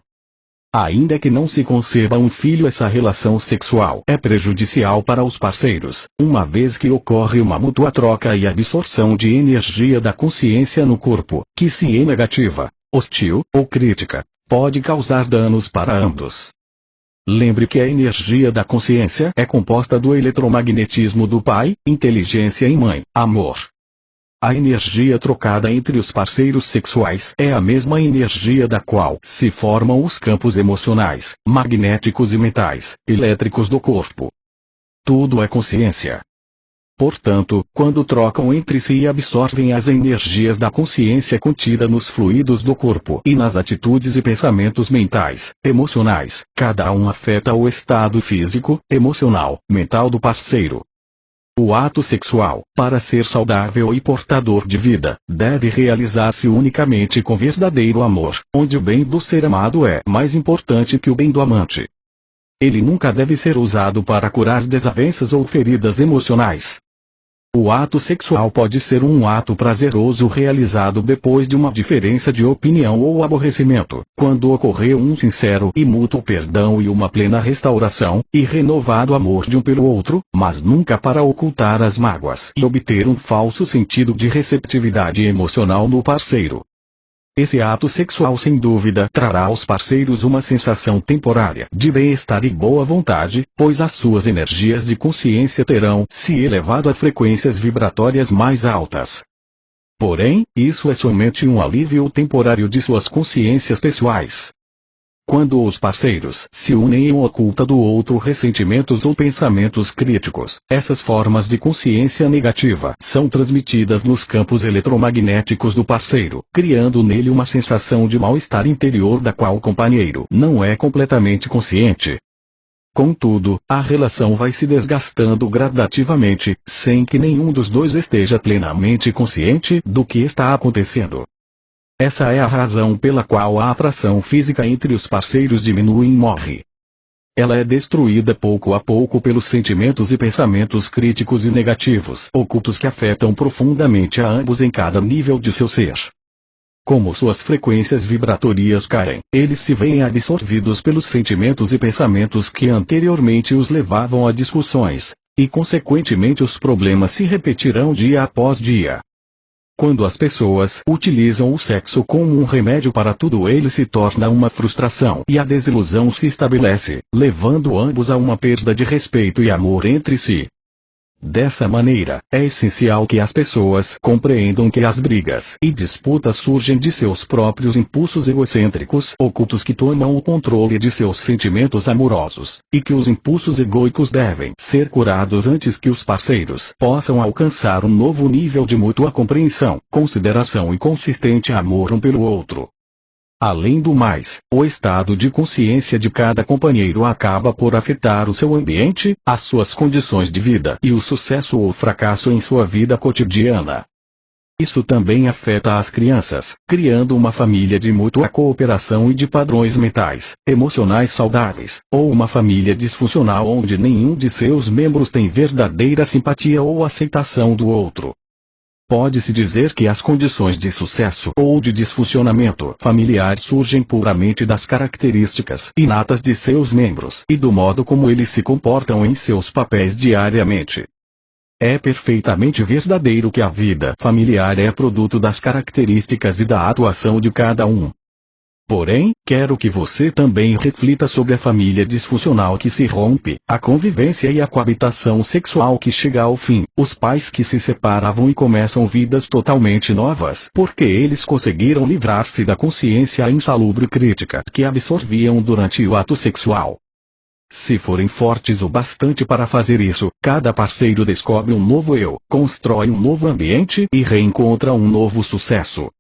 Ainda que não se conceba um filho, essa relação sexual é prejudicial para os parceiros, uma vez que ocorre uma mútua troca e absorção de energia da consciência no corpo, que se é negativa, hostil ou crítica, pode causar danos para ambos. Lembre que a energia da consciência é composta do eletromagnetismo do pai, inteligência e mãe, amor. A energia trocada entre os parceiros sexuais é a mesma energia da qual se formam os campos emocionais, magnéticos e mentais, elétricos do corpo. Tudo é consciência. Portanto, quando trocam entre si e absorvem as energias da consciência contida nos fluidos do corpo e nas atitudes e pensamentos mentais, emocionais, cada um afeta o estado físico, emocional, mental do parceiro. O ato sexual, para ser saudável e portador de vida, deve realizar-se unicamente com verdadeiro amor, onde o bem do ser amado é mais importante que o bem do amante. Ele nunca deve ser usado para curar desavenças ou feridas emocionais. O ato sexual pode ser um ato prazeroso realizado depois de uma diferença de opinião ou aborrecimento, quando ocorreu um sincero e mútuo perdão e uma plena restauração, e renovado amor de um pelo outro, mas nunca para ocultar as mágoas e obter um falso sentido de receptividade emocional no parceiro. Esse ato sexual sem dúvida trará aos parceiros uma sensação temporária de bem-estar e boa vontade, pois as suas energias de consciência terão se elevado a frequências vibratórias mais altas. Porém, isso é somente um alívio temporário de suas consciências pessoais. Quando os parceiros se unem em oculta do outro ressentimentos ou pensamentos críticos, essas formas de consciência negativa são transmitidas nos campos eletromagnéticos do parceiro, criando nele uma sensação de mal-estar interior da qual o companheiro não é completamente consciente. Contudo, a relação vai se desgastando gradativamente, sem que nenhum dos dois esteja plenamente consciente do que está acontecendo. Essa é a razão pela qual a atração física entre os parceiros diminui e morre. Ela é destruída pouco a pouco pelos sentimentos e pensamentos críticos e negativos ocultos que afetam profundamente a ambos em cada nível de seu ser. Como suas frequências vibratórias caem, eles se veem absorvidos pelos sentimentos e pensamentos que anteriormente os levavam a discussões, e consequentemente os problemas se repetirão dia após dia. Quando as pessoas utilizam o sexo como um remédio para tudo, ele se torna uma frustração e a desilusão se estabelece, levando ambos a uma perda de respeito e amor entre si. Dessa maneira, é essencial que as pessoas compreendam que as brigas e disputas surgem de seus próprios impulsos egocêntricos ocultos que tomam o controle de seus sentimentos amorosos, e que os impulsos egóicos devem ser curados antes que os parceiros possam alcançar um novo nível de mútua compreensão, consideração e consistente amor um pelo outro. Além do mais, o estado de consciência de cada companheiro acaba por afetar o seu ambiente, as suas condições de vida e o sucesso ou fracasso em sua vida cotidiana. Isso também afeta as crianças, criando uma família de mútua cooperação e de padrões mentais, emocionais saudáveis, ou uma família disfuncional onde nenhum de seus membros tem verdadeira simpatia ou aceitação do outro. Pode-se dizer que as condições de sucesso ou de disfuncionamento familiar surgem puramente das características inatas de seus membros e do modo como eles se comportam em seus papéis diariamente. É perfeitamente verdadeiro que a vida familiar é produto das características e da atuação de cada um. Porém, quero que você também reflita sobre a família disfuncional que se rompe, a convivência e a coabitação sexual que chega ao fim, os pais que se separavam e começam vidas totalmente novas porque eles conseguiram livrar-se da consciência insalubre crítica que absorviam durante o ato sexual. Se forem fortes o bastante para fazer isso, cada parceiro descobre um novo eu, constrói um novo ambiente e reencontra um novo sucesso.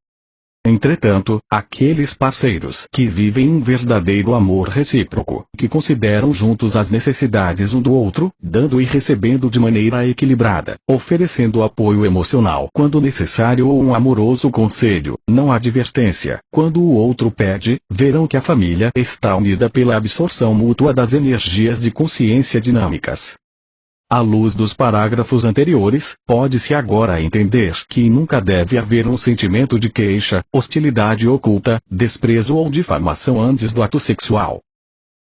Entretanto, aqueles parceiros que vivem um verdadeiro amor recíproco, que consideram juntos as necessidades um do outro, dando e recebendo de maneira equilibrada, oferecendo apoio emocional quando necessário ou um amoroso conselho, não advertência, quando o outro pede, verão que a família está unida pela absorção mútua das energias de consciência dinâmicas. À luz dos parágrafos anteriores, pode-se agora entender que nunca deve haver um sentimento de queixa, hostilidade oculta, desprezo ou difamação antes do ato sexual.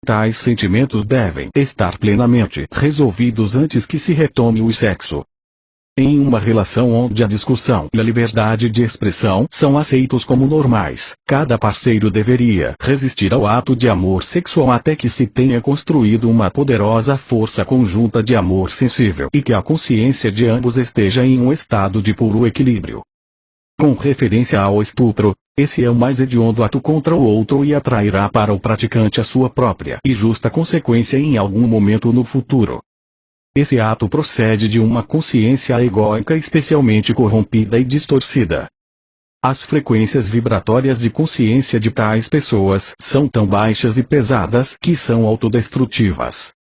Tais sentimentos devem estar plenamente resolvidos antes que se retome o sexo. Em uma relação onde a discussão e a liberdade de expressão são aceitos como normais, cada parceiro deveria resistir ao ato de amor sexual até que se tenha construído uma poderosa força conjunta de amor sensível e que a consciência de ambos esteja em um estado de puro equilíbrio. Com referência ao estupro, esse é o mais hediondo ato contra o outro e atrairá para o praticante a sua própria e justa consequência em algum momento no futuro. Esse ato procede de uma consciência egóica especialmente corrompida e distorcida. As frequências vibratórias de consciência de tais pessoas são tão baixas e pesadas que são autodestrutivas.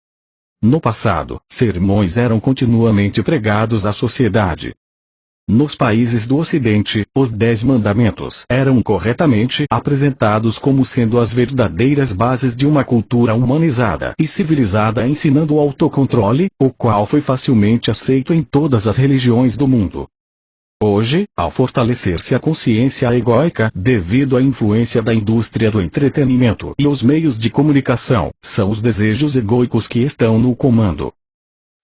No passado, sermões eram continuamente pregados à sociedade. Nos países do Ocidente, os 10 mandamentos eram corretamente apresentados como sendo as verdadeiras bases de uma cultura humanizada e civilizada, ensinando o autocontrole, o qual foi facilmente aceito em todas as religiões do mundo. Hoje, ao fortalecer-se a consciência egóica devido à influência da indústria do entretenimento e os meios de comunicação, são os desejos egóicos que estão no comando.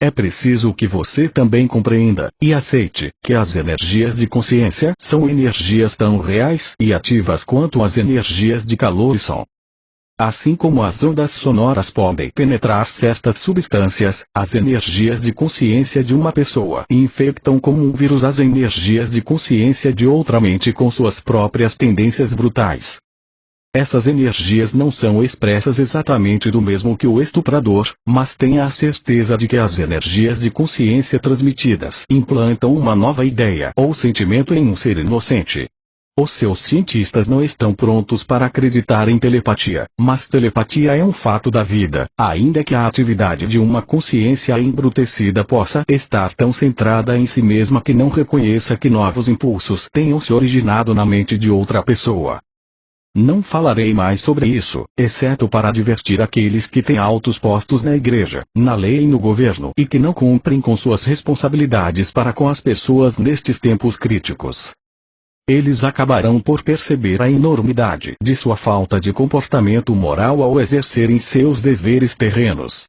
É preciso que você também compreenda e aceite que as energias de consciência são energias tão reais e ativas quanto as energias de calor são. Assim como as ondas sonoras podem penetrar certas substâncias, as energias de consciência de uma pessoa infectam como um vírus as energias de consciência de outra mente com suas próprias tendências brutais. Essas energias não são expressas exatamente do mesmo que o estuprador, mas tenha a certeza de que as energias de consciência transmitidas implantam uma nova ideia ou sentimento em um ser inocente. Os seus cientistas não estão prontos para acreditar em telepatia, mas telepatia é um fato da vida, ainda que a atividade de uma consciência embrutecida possa estar tão centrada em si mesma que não reconheça que novos impulsos tenham se originado na mente de outra pessoa. Não falarei mais sobre isso, exceto para advertir aqueles que têm altos postos na igreja, na lei e no governo e que não cumprem com suas responsabilidades para com as pessoas nestes tempos críticos. Eles acabarão por perceber a enormidade de sua falta de comportamento moral ao exercerem seus deveres terrenos.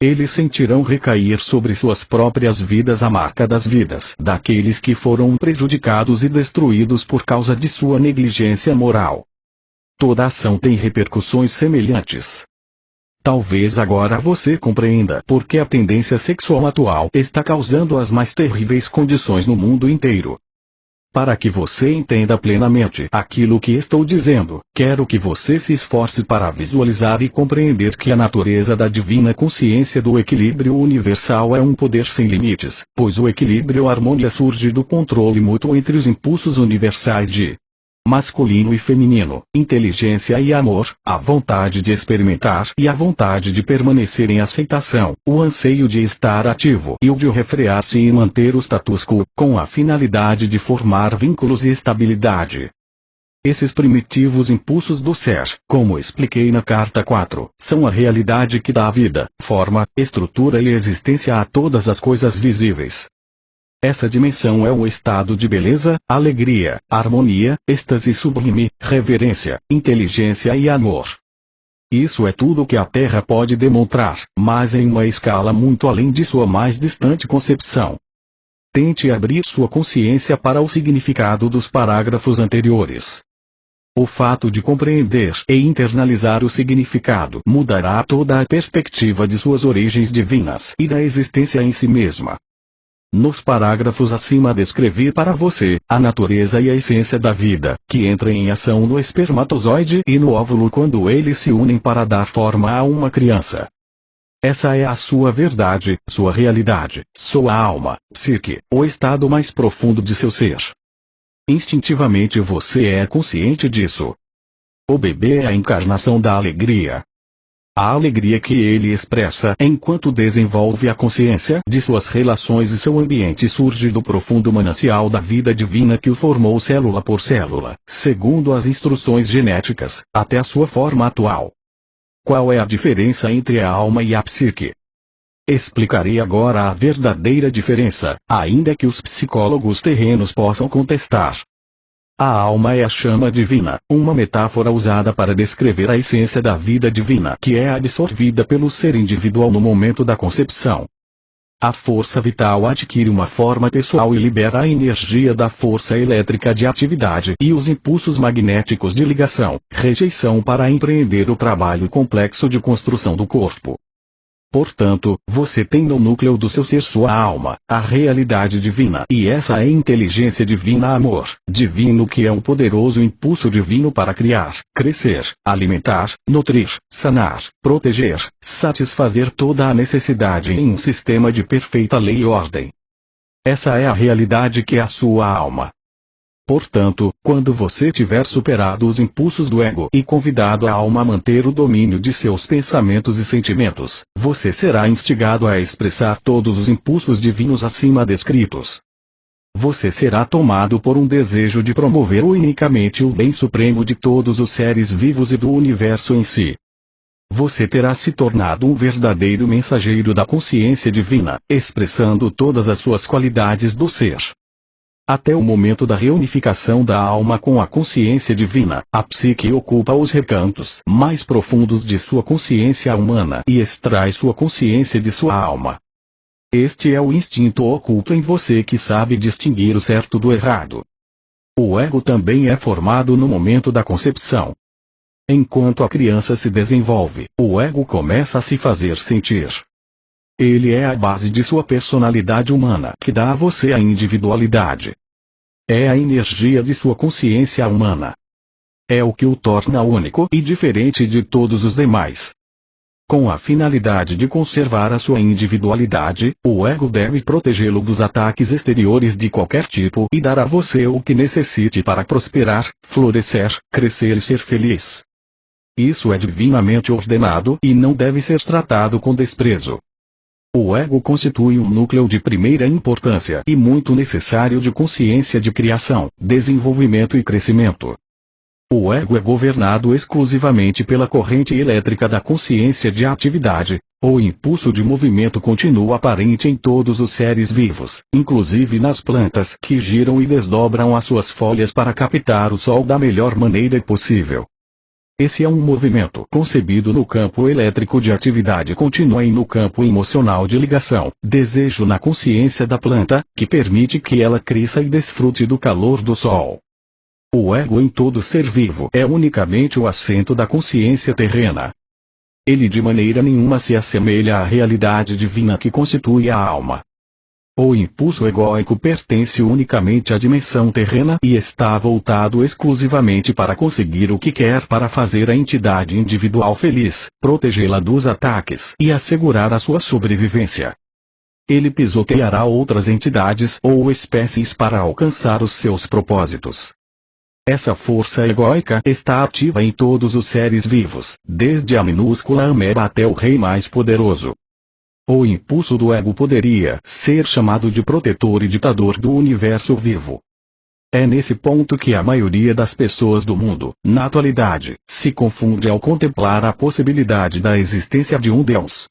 Eles sentirão recair sobre suas próprias vidas a marca das vidas daqueles que foram prejudicados e destruídos por causa de sua negligência moral. Toda ação tem repercussões semelhantes. Talvez agora você compreenda por que a tendência sexual atual está causando as mais terríveis condições no mundo inteiro. Para que você entenda plenamente aquilo que estou dizendo, quero que você se esforce para visualizar e compreender que a natureza da divina consciência do equilíbrio universal é um poder sem limites, pois o equilíbrio e a harmonia surge do controle mútuo entre os impulsos universais de masculino e feminino, inteligência e amor, a vontade de experimentar e a vontade de permanecer em aceitação, o anseio de estar ativo e o de refrear-se e manter o status quo, com a finalidade de formar vínculos e estabilidade. Esses primitivos impulsos do ser, como expliquei na carta 4, são a realidade que dá vida, forma, estrutura e existência a todas as coisas visíveis. Essa dimensão é um estado de beleza, alegria, harmonia, êxtase sublime, reverência, inteligência e amor. Isso é tudo que a Terra pode demonstrar, mas em uma escala muito além de sua mais distante concepção. Tente abrir sua consciência para o significado dos parágrafos anteriores. O fato de compreender e internalizar o significado mudará toda a perspectiva de suas origens divinas e da existência em si mesma. Nos parágrafos acima descrevi para você a natureza e a essência da vida, que entra em ação no espermatozoide e no óvulo quando eles se unem para dar forma a uma criança. Essa é a sua verdade, sua realidade, sua alma, psique, o estado mais profundo de seu ser. Instintivamente você é consciente disso. O bebê é a encarnação da alegria. A alegria que ele expressa enquanto desenvolve a consciência de suas relações e seu ambiente surge do profundo manancial da vida divina que o formou célula por célula, segundo as instruções genéticas, até a sua forma atual. Qual é a diferença entre a alma e a psique? Explicarei agora a verdadeira diferença, ainda que os psicólogos terrenos possam contestar. A alma é a chama divina, uma metáfora usada para descrever a essência da vida divina que é absorvida pelo ser individual no momento da concepção. A força vital adquire uma forma pessoal e libera a energia da força elétrica de atividade e os impulsos magnéticos de ligação, rejeição para empreender o trabalho complexo de construção do corpo. Portanto, você tem no núcleo do seu ser sua alma, a realidade divina, e essa é inteligência divina, amor divino, que é um poderoso impulso divino para criar, crescer, alimentar, nutrir, sanar, proteger, satisfazer toda a necessidade em um sistema de perfeita lei e ordem. Essa é a realidade que é a sua alma. Portanto, quando você tiver superado os impulsos do ego e convidado a alma a manter o domínio de seus pensamentos e sentimentos, você será instigado a expressar todos os impulsos divinos acima descritos. Você será tomado por um desejo de promover unicamente o bem supremo de todos os seres vivos e do universo em si. Você terá se tornado um verdadeiro mensageiro da consciência divina, expressando todas as suas qualidades do ser. Até o momento da reunificação da alma com a consciência divina, a psique ocupa os recantos mais profundos de sua consciência humana e extrai sua consciência de sua alma. Este é o instinto oculto em você que sabe distinguir o certo do errado. O ego também é formado no momento da concepção. Enquanto a criança se desenvolve, o ego começa a se fazer sentir. Ele é a base de sua personalidade humana que dá a você a individualidade. É a energia de sua consciência humana. É o que o torna único e diferente de todos os demais. Com a finalidade de conservar a sua individualidade, o ego deve protegê-lo dos ataques exteriores de qualquer tipo e dar a você o que necessite para prosperar, florescer, crescer e ser feliz. Isso é divinamente ordenado e não deve ser tratado com desprezo. O ego constitui um núcleo de primeira importância e muito necessário de consciência de criação, desenvolvimento e crescimento. O ego é governado exclusivamente pela corrente elétrica da consciência de atividade. O impulso de movimento contínuo aparente em todos os seres vivos, inclusive nas plantas que giram e desdobram as suas folhas para captar o sol da melhor maneira possível. Esse é um movimento concebido no campo elétrico de atividade contínua e no campo emocional de ligação, desejo na consciência da planta, que permite que ela cresça e desfrute do calor do sol. O ego em todo ser vivo é unicamente o assento da consciência terrena. Ele de maneira nenhuma se assemelha à realidade divina que constitui a alma. O impulso egóico pertence unicamente à dimensão terrena e está voltado exclusivamente para conseguir o que quer para fazer a entidade individual feliz, protegê-la dos ataques e assegurar a sua sobrevivência. Ele pisoteará outras entidades ou espécies para alcançar os seus propósitos. Essa força egóica está ativa em todos os seres vivos, desde a minúscula ameba até o rei mais poderoso. O impulso do ego poderia ser chamado de protetor e ditador do universo vivo. É nesse ponto que a maioria das pessoas do mundo, na atualidade, se confunde ao contemplar a possibilidade da existência de um Deus.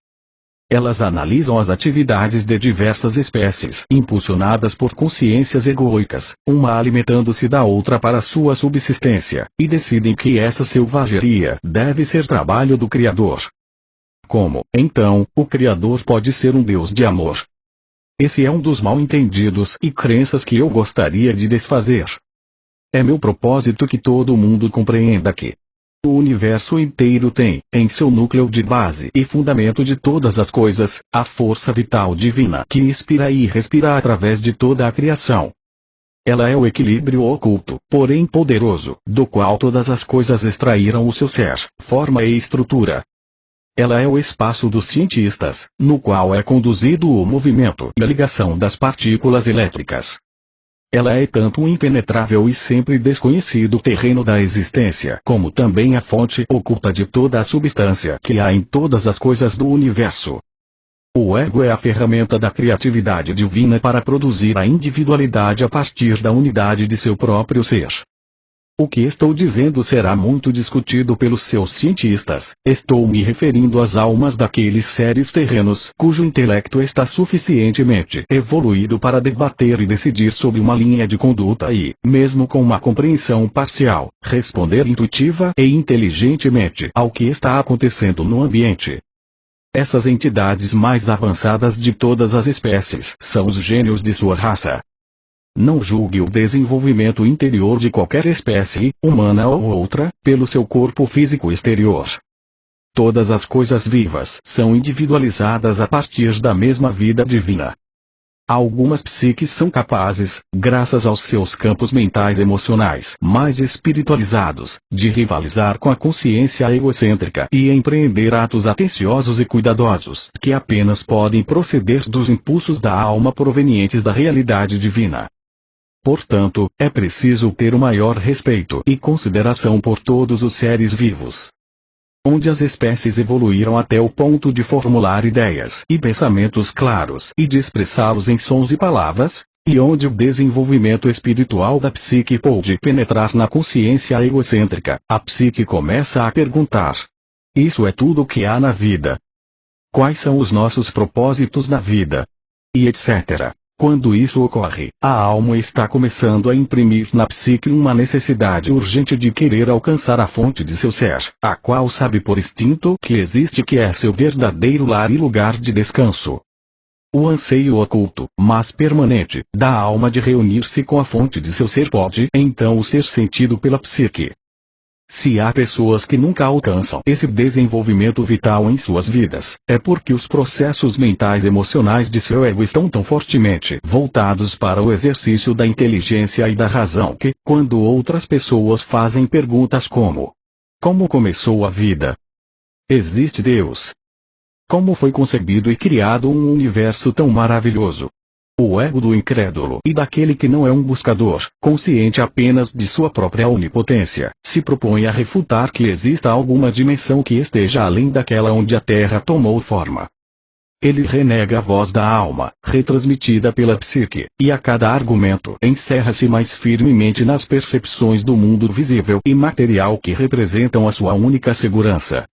Elas analisam as atividades de diversas espécies impulsionadas por consciências egóicas, uma alimentando-se da outra para sua subsistência, e decidem que essa selvageria deve ser trabalho do Criador. Como, então, o Criador pode ser um Deus de amor? Esse é um dos mal-entendidos e crenças que eu gostaria de desfazer. É meu propósito que todo mundo compreenda que o universo inteiro tem, em seu núcleo de base e fundamento de todas as coisas, a força vital divina que inspira e respira através de toda a criação. Ela é o equilíbrio oculto, porém poderoso, do qual todas as coisas extraíram o seu ser, forma e estrutura. Ela é o espaço dos cientistas, no qual é conduzido o movimento e a ligação das partículas elétricas. Ela é tanto um impenetrável e sempre desconhecido terreno da existência, como também a fonte oculta de toda a substância que há em todas as coisas do universo. O ego é a ferramenta da criatividade divina para produzir a individualidade a partir da unidade de seu próprio ser. O que estou dizendo será muito discutido pelos seus cientistas. Estou me referindo às almas daqueles seres terrenos cujo intelecto está suficientemente evoluído para debater e decidir sobre uma linha de conduta e, mesmo com uma compreensão parcial, responder intuitiva e inteligentemente ao que está acontecendo no ambiente. Essas entidades mais avançadas de todas as espécies são os gênios de sua raça. Não julgue o desenvolvimento interior de qualquer espécie, humana ou outra, pelo seu corpo físico exterior. Todas as coisas vivas são individualizadas a partir da mesma vida divina. Algumas psiques são capazes, graças aos seus campos mentais emocionais mais espiritualizados, de rivalizar com a consciência egocêntrica e empreender atos atenciosos e cuidadosos que apenas podem proceder dos impulsos da alma provenientes da realidade divina. Portanto, é preciso ter o maior respeito e consideração por todos os seres vivos. Onde as espécies evoluíram até o ponto de formular ideias e pensamentos claros e de expressá-los em sons e palavras, e onde o desenvolvimento espiritual da psique pôde penetrar na consciência egocêntrica, a psique começa a perguntar: isso é tudo o que há na vida? Quais são os nossos propósitos na vida? E etc. Quando isso ocorre, a alma está começando a imprimir na psique uma necessidade urgente de querer alcançar a fonte de seu ser, a qual sabe por instinto que existe, que é seu verdadeiro lar e lugar de descanso. O anseio oculto, mas permanente, da alma de reunir-se com a fonte de seu ser pode então ser sentido pela psique. Se há pessoas que nunca alcançam esse desenvolvimento vital em suas vidas, é porque os processos mentais e emocionais de seu ego estão tão fortemente voltados para o exercício da inteligência e da razão que, quando outras pessoas fazem perguntas como: como começou a vida? Existe Deus? Como foi concebido e criado um universo tão maravilhoso? O ego do incrédulo e daquele que não é um buscador, consciente apenas de sua própria onipotência, se propõe a refutar que exista alguma dimensão que esteja além daquela onde a Terra tomou forma. Ele renega a voz da alma, retransmitida pela psique, e a cada argumento encerra-se mais firmemente nas percepções do mundo visível e material que representam a sua única segurança.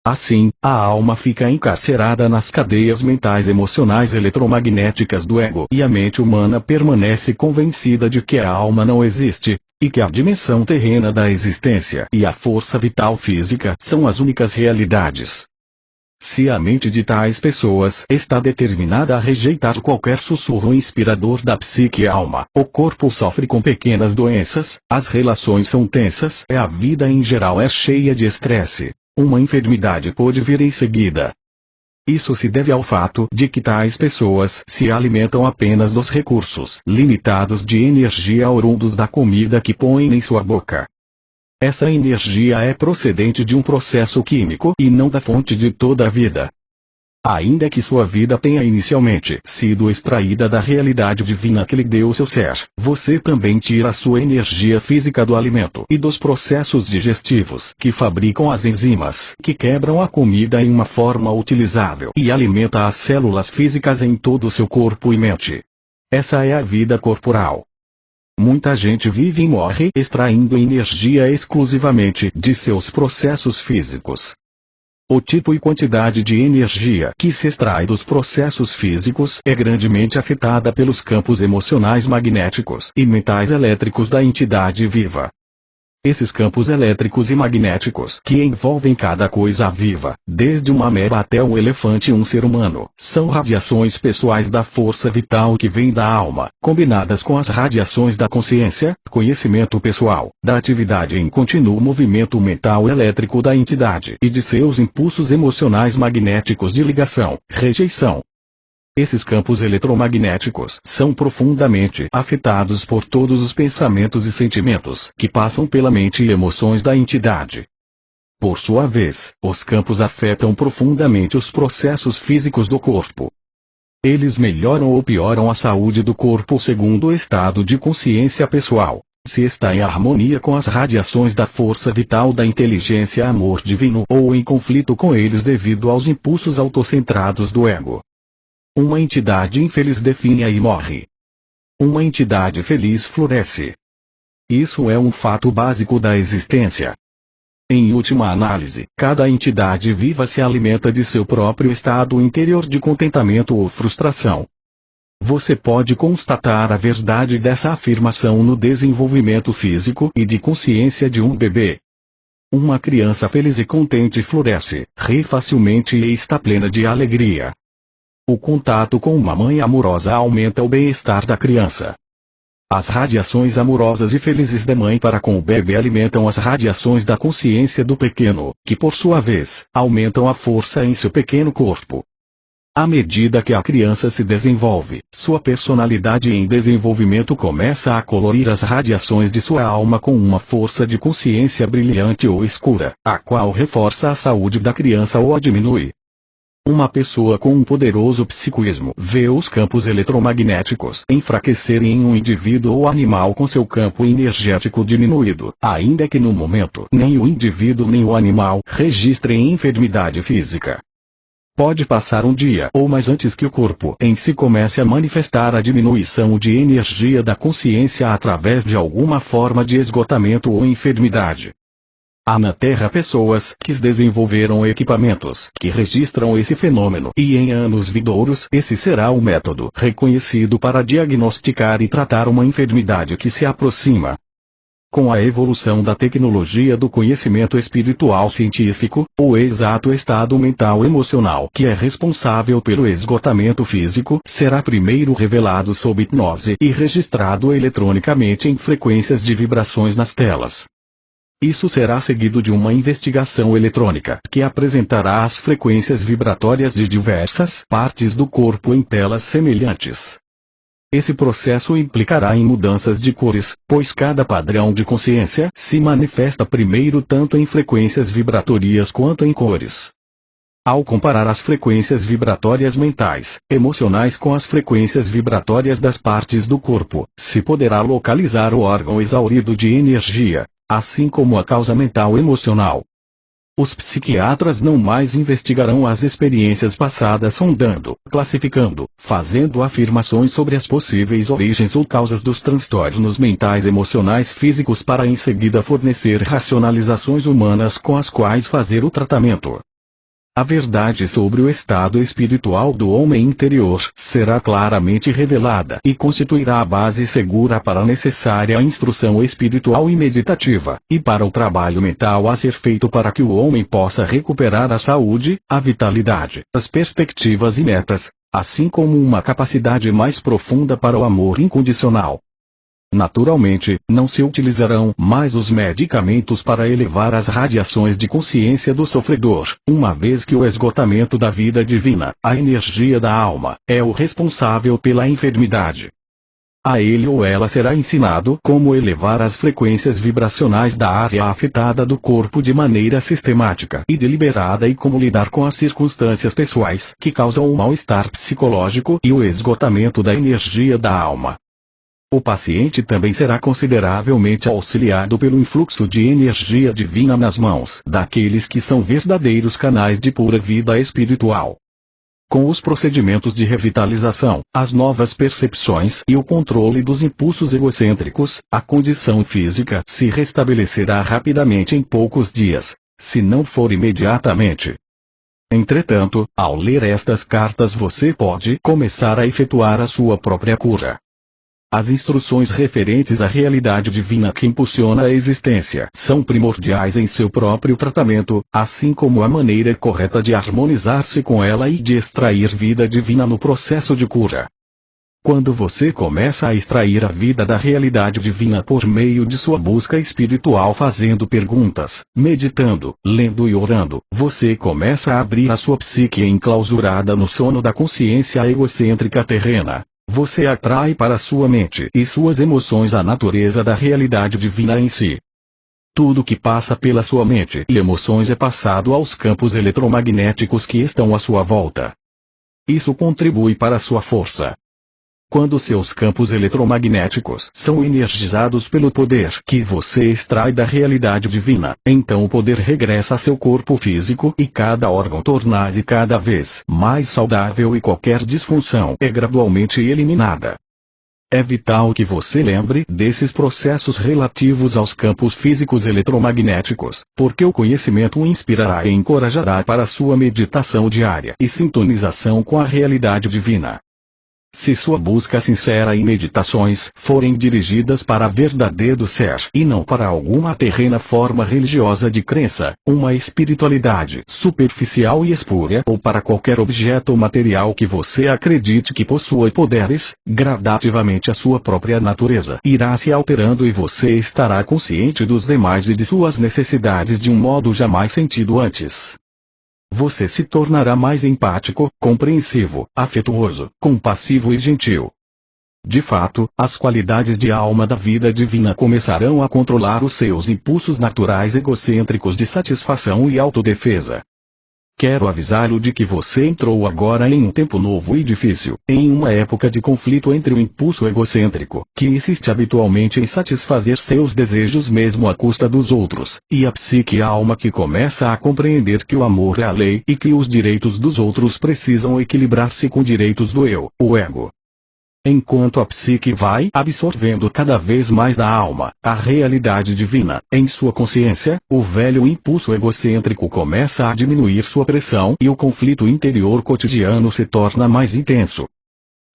Assim, a alma fica encarcerada nas cadeias mentais emocionais eletromagnéticas do ego e a mente humana permanece convencida de que a alma não existe, e que a dimensão terrena da existência e a força vital física são as únicas realidades. Se a mente de tais pessoas está determinada a rejeitar qualquer sussurro inspirador da psique e alma, o corpo sofre com pequenas doenças, as relações são tensas e a vida em geral é cheia de estresse. Uma enfermidade pode vir em seguida. Isso se deve ao fato de que tais pessoas se alimentam apenas dos recursos limitados de energia oriundos da comida que põem em sua boca. Essa energia é procedente de um processo químico e não da fonte de toda a vida. Ainda que sua vida tenha inicialmente sido extraída da realidade divina que lhe deu seu ser, você também tira sua energia física do alimento e dos processos digestivos que fabricam as enzimas que quebram a comida em uma forma utilizável e alimenta as células físicas em todo o seu corpo e mente. Essa é a vida corporal. Muita gente vive e morre extraindo energia exclusivamente de seus processos físicos. O tipo e quantidade de energia que se extrai dos processos físicos é grandemente afetada pelos campos emocionais magnéticos e mentais elétricos da entidade viva. Esses campos elétricos e magnéticos que envolvem cada coisa viva, desde uma ameba até um elefante e um ser humano, são radiações pessoais da força vital que vem da alma, combinadas com as radiações da consciência, conhecimento pessoal, da atividade em contínuo movimento mental elétrico da entidade e de seus impulsos emocionais magnéticos de ligação, rejeição. Esses campos eletromagnéticos são profundamente afetados por todos os pensamentos e sentimentos que passam pela mente e emoções da entidade. Por sua vez, os campos afetam profundamente os processos físicos do corpo. Eles melhoram ou pioram a saúde do corpo segundo o estado de consciência pessoal, se está em harmonia com as radiações da força vital da inteligência amor divino ou em conflito com eles devido aos impulsos autocentrados do ego. Uma entidade infeliz definha e morre. Uma entidade feliz floresce. Isso é um fato básico da existência. Em última análise, cada entidade viva se alimenta de seu próprio estado interior de contentamento ou frustração. Você pode constatar a verdade dessa afirmação no desenvolvimento físico e de consciência de um bebê. Uma criança feliz e contente floresce, ri facilmente e está plena de alegria. O contato com uma mãe amorosa aumenta o bem-estar da criança. As radiações amorosas e felizes da mãe para com o bebê alimentam as radiações da consciência do pequeno, que por sua vez, aumentam a força em seu pequeno corpo. À medida que a criança se desenvolve, sua personalidade em desenvolvimento começa a colorir as radiações de sua alma com uma força de consciência brilhante ou escura, a qual reforça a saúde da criança ou a diminui. Uma pessoa com um poderoso psiquismo vê os campos eletromagnéticos enfraquecerem em um indivíduo ou animal com seu campo energético diminuído, ainda que no momento nem o indivíduo nem o animal registrem enfermidade física. Pode passar um dia ou mais antes que o corpo em si comece a manifestar a diminuição de energia da consciência através de alguma forma de esgotamento ou enfermidade. Há na Terra pessoas que desenvolveram equipamentos que registram esse fenômeno e em anos vindouros esse será o método reconhecido para diagnosticar e tratar uma enfermidade que se aproxima. Com a evolução da tecnologia do conhecimento espiritual científico, o exato estado mental emocional que é responsável pelo esgotamento físico será primeiro revelado sob hipnose e registrado eletronicamente em frequências de vibrações nas telas. Isso será seguido de uma investigação eletrônica que apresentará as frequências vibratórias de diversas partes do corpo em telas semelhantes. Esse processo implicará em mudanças de cores, pois cada padrão de consciência se manifesta primeiro tanto em frequências vibratórias quanto em cores. Ao comparar as frequências vibratórias mentais, emocionais com as frequências vibratórias das partes do corpo, se poderá localizar o órgão exaurido de energia, assim como a causa mental emocional. Os psiquiatras não mais investigarão as experiências passadas sondando, classificando, fazendo afirmações sobre as possíveis origens ou causas dos transtornos mentais emocionais físicos para em seguida fornecer racionalizações humanas com as quais fazer o tratamento. A verdade sobre o estado espiritual do homem interior será claramente revelada e constituirá a base segura para a necessária instrução espiritual e meditativa, e para o trabalho mental a ser feito para que o homem possa recuperar a saúde, a vitalidade, as perspectivas e metas, assim como uma capacidade mais profunda para o amor incondicional. Naturalmente, não se utilizarão mais os medicamentos para elevar as radiações de consciência do sofredor, uma vez que o esgotamento da vida divina, a energia da alma, é o responsável pela enfermidade. A ele ou ela será ensinado como elevar as frequências vibracionais da área afetada do corpo de maneira sistemática e deliberada e como lidar com as circunstâncias pessoais que causam o mal-estar psicológico e o esgotamento da energia da alma. O paciente também será consideravelmente auxiliado pelo influxo de energia divina nas mãos daqueles que são verdadeiros canais de pura vida espiritual. Com os procedimentos de revitalização, as novas percepções e o controle dos impulsos egocêntricos, a condição física se restabelecerá rapidamente em poucos dias, se não for imediatamente. Entretanto, ao ler estas cartas você pode começar a efetuar a sua própria cura. As instruções referentes à realidade divina que impulsiona a existência são primordiais em seu próprio tratamento, assim como a maneira correta de harmonizar-se com ela e de extrair vida divina no processo de cura. Quando você começa a extrair a vida da realidade divina por meio de sua busca espiritual fazendo perguntas, meditando, lendo e orando, você começa a abrir a sua psique enclausurada no sono da consciência egocêntrica terrena. Você atrai para sua mente e suas emoções a natureza da realidade divina em si. Tudo que passa pela sua mente e emoções é passado aos campos eletromagnéticos que estão à sua volta. Isso contribui para a sua força. Quando seus campos eletromagnéticos são energizados pelo poder que você extrai da realidade divina, então o poder regressa a seu corpo físico e cada órgão torna-se cada vez mais saudável e qualquer disfunção é gradualmente eliminada. É vital que você lembre desses processos relativos aos campos físicos eletromagnéticos, porque o conhecimento o inspirará e encorajará para sua meditação diária e sintonização com a realidade divina. Se sua busca sincera e meditações forem dirigidas para verdadeiro ser e não para alguma terrena forma religiosa de crença, uma espiritualidade superficial e espúria ou para qualquer objeto material que você acredite que possua poderes, gradativamente a sua própria natureza irá se alterando e você estará consciente dos demais e de suas necessidades de um modo jamais sentido antes. Você se tornará mais empático, compreensivo, afetuoso, compassivo e gentil. De fato, as qualidades de alma da vida divina começarão a controlar os seus impulsos naturais egocêntricos de satisfação e autodefesa. Quero avisá-lo de que você entrou agora em um tempo novo e difícil, em uma época de conflito entre o impulso egocêntrico, que insiste habitualmente em satisfazer seus desejos mesmo à custa dos outros, e a psique alma que começa a compreender que o amor é a lei e que os direitos dos outros precisam equilibrar-se com direitos do eu, o ego. Enquanto a psique vai absorvendo cada vez mais da alma, a realidade divina, em sua consciência, o velho impulso egocêntrico começa a diminuir sua pressão e o conflito interior cotidiano se torna mais intenso.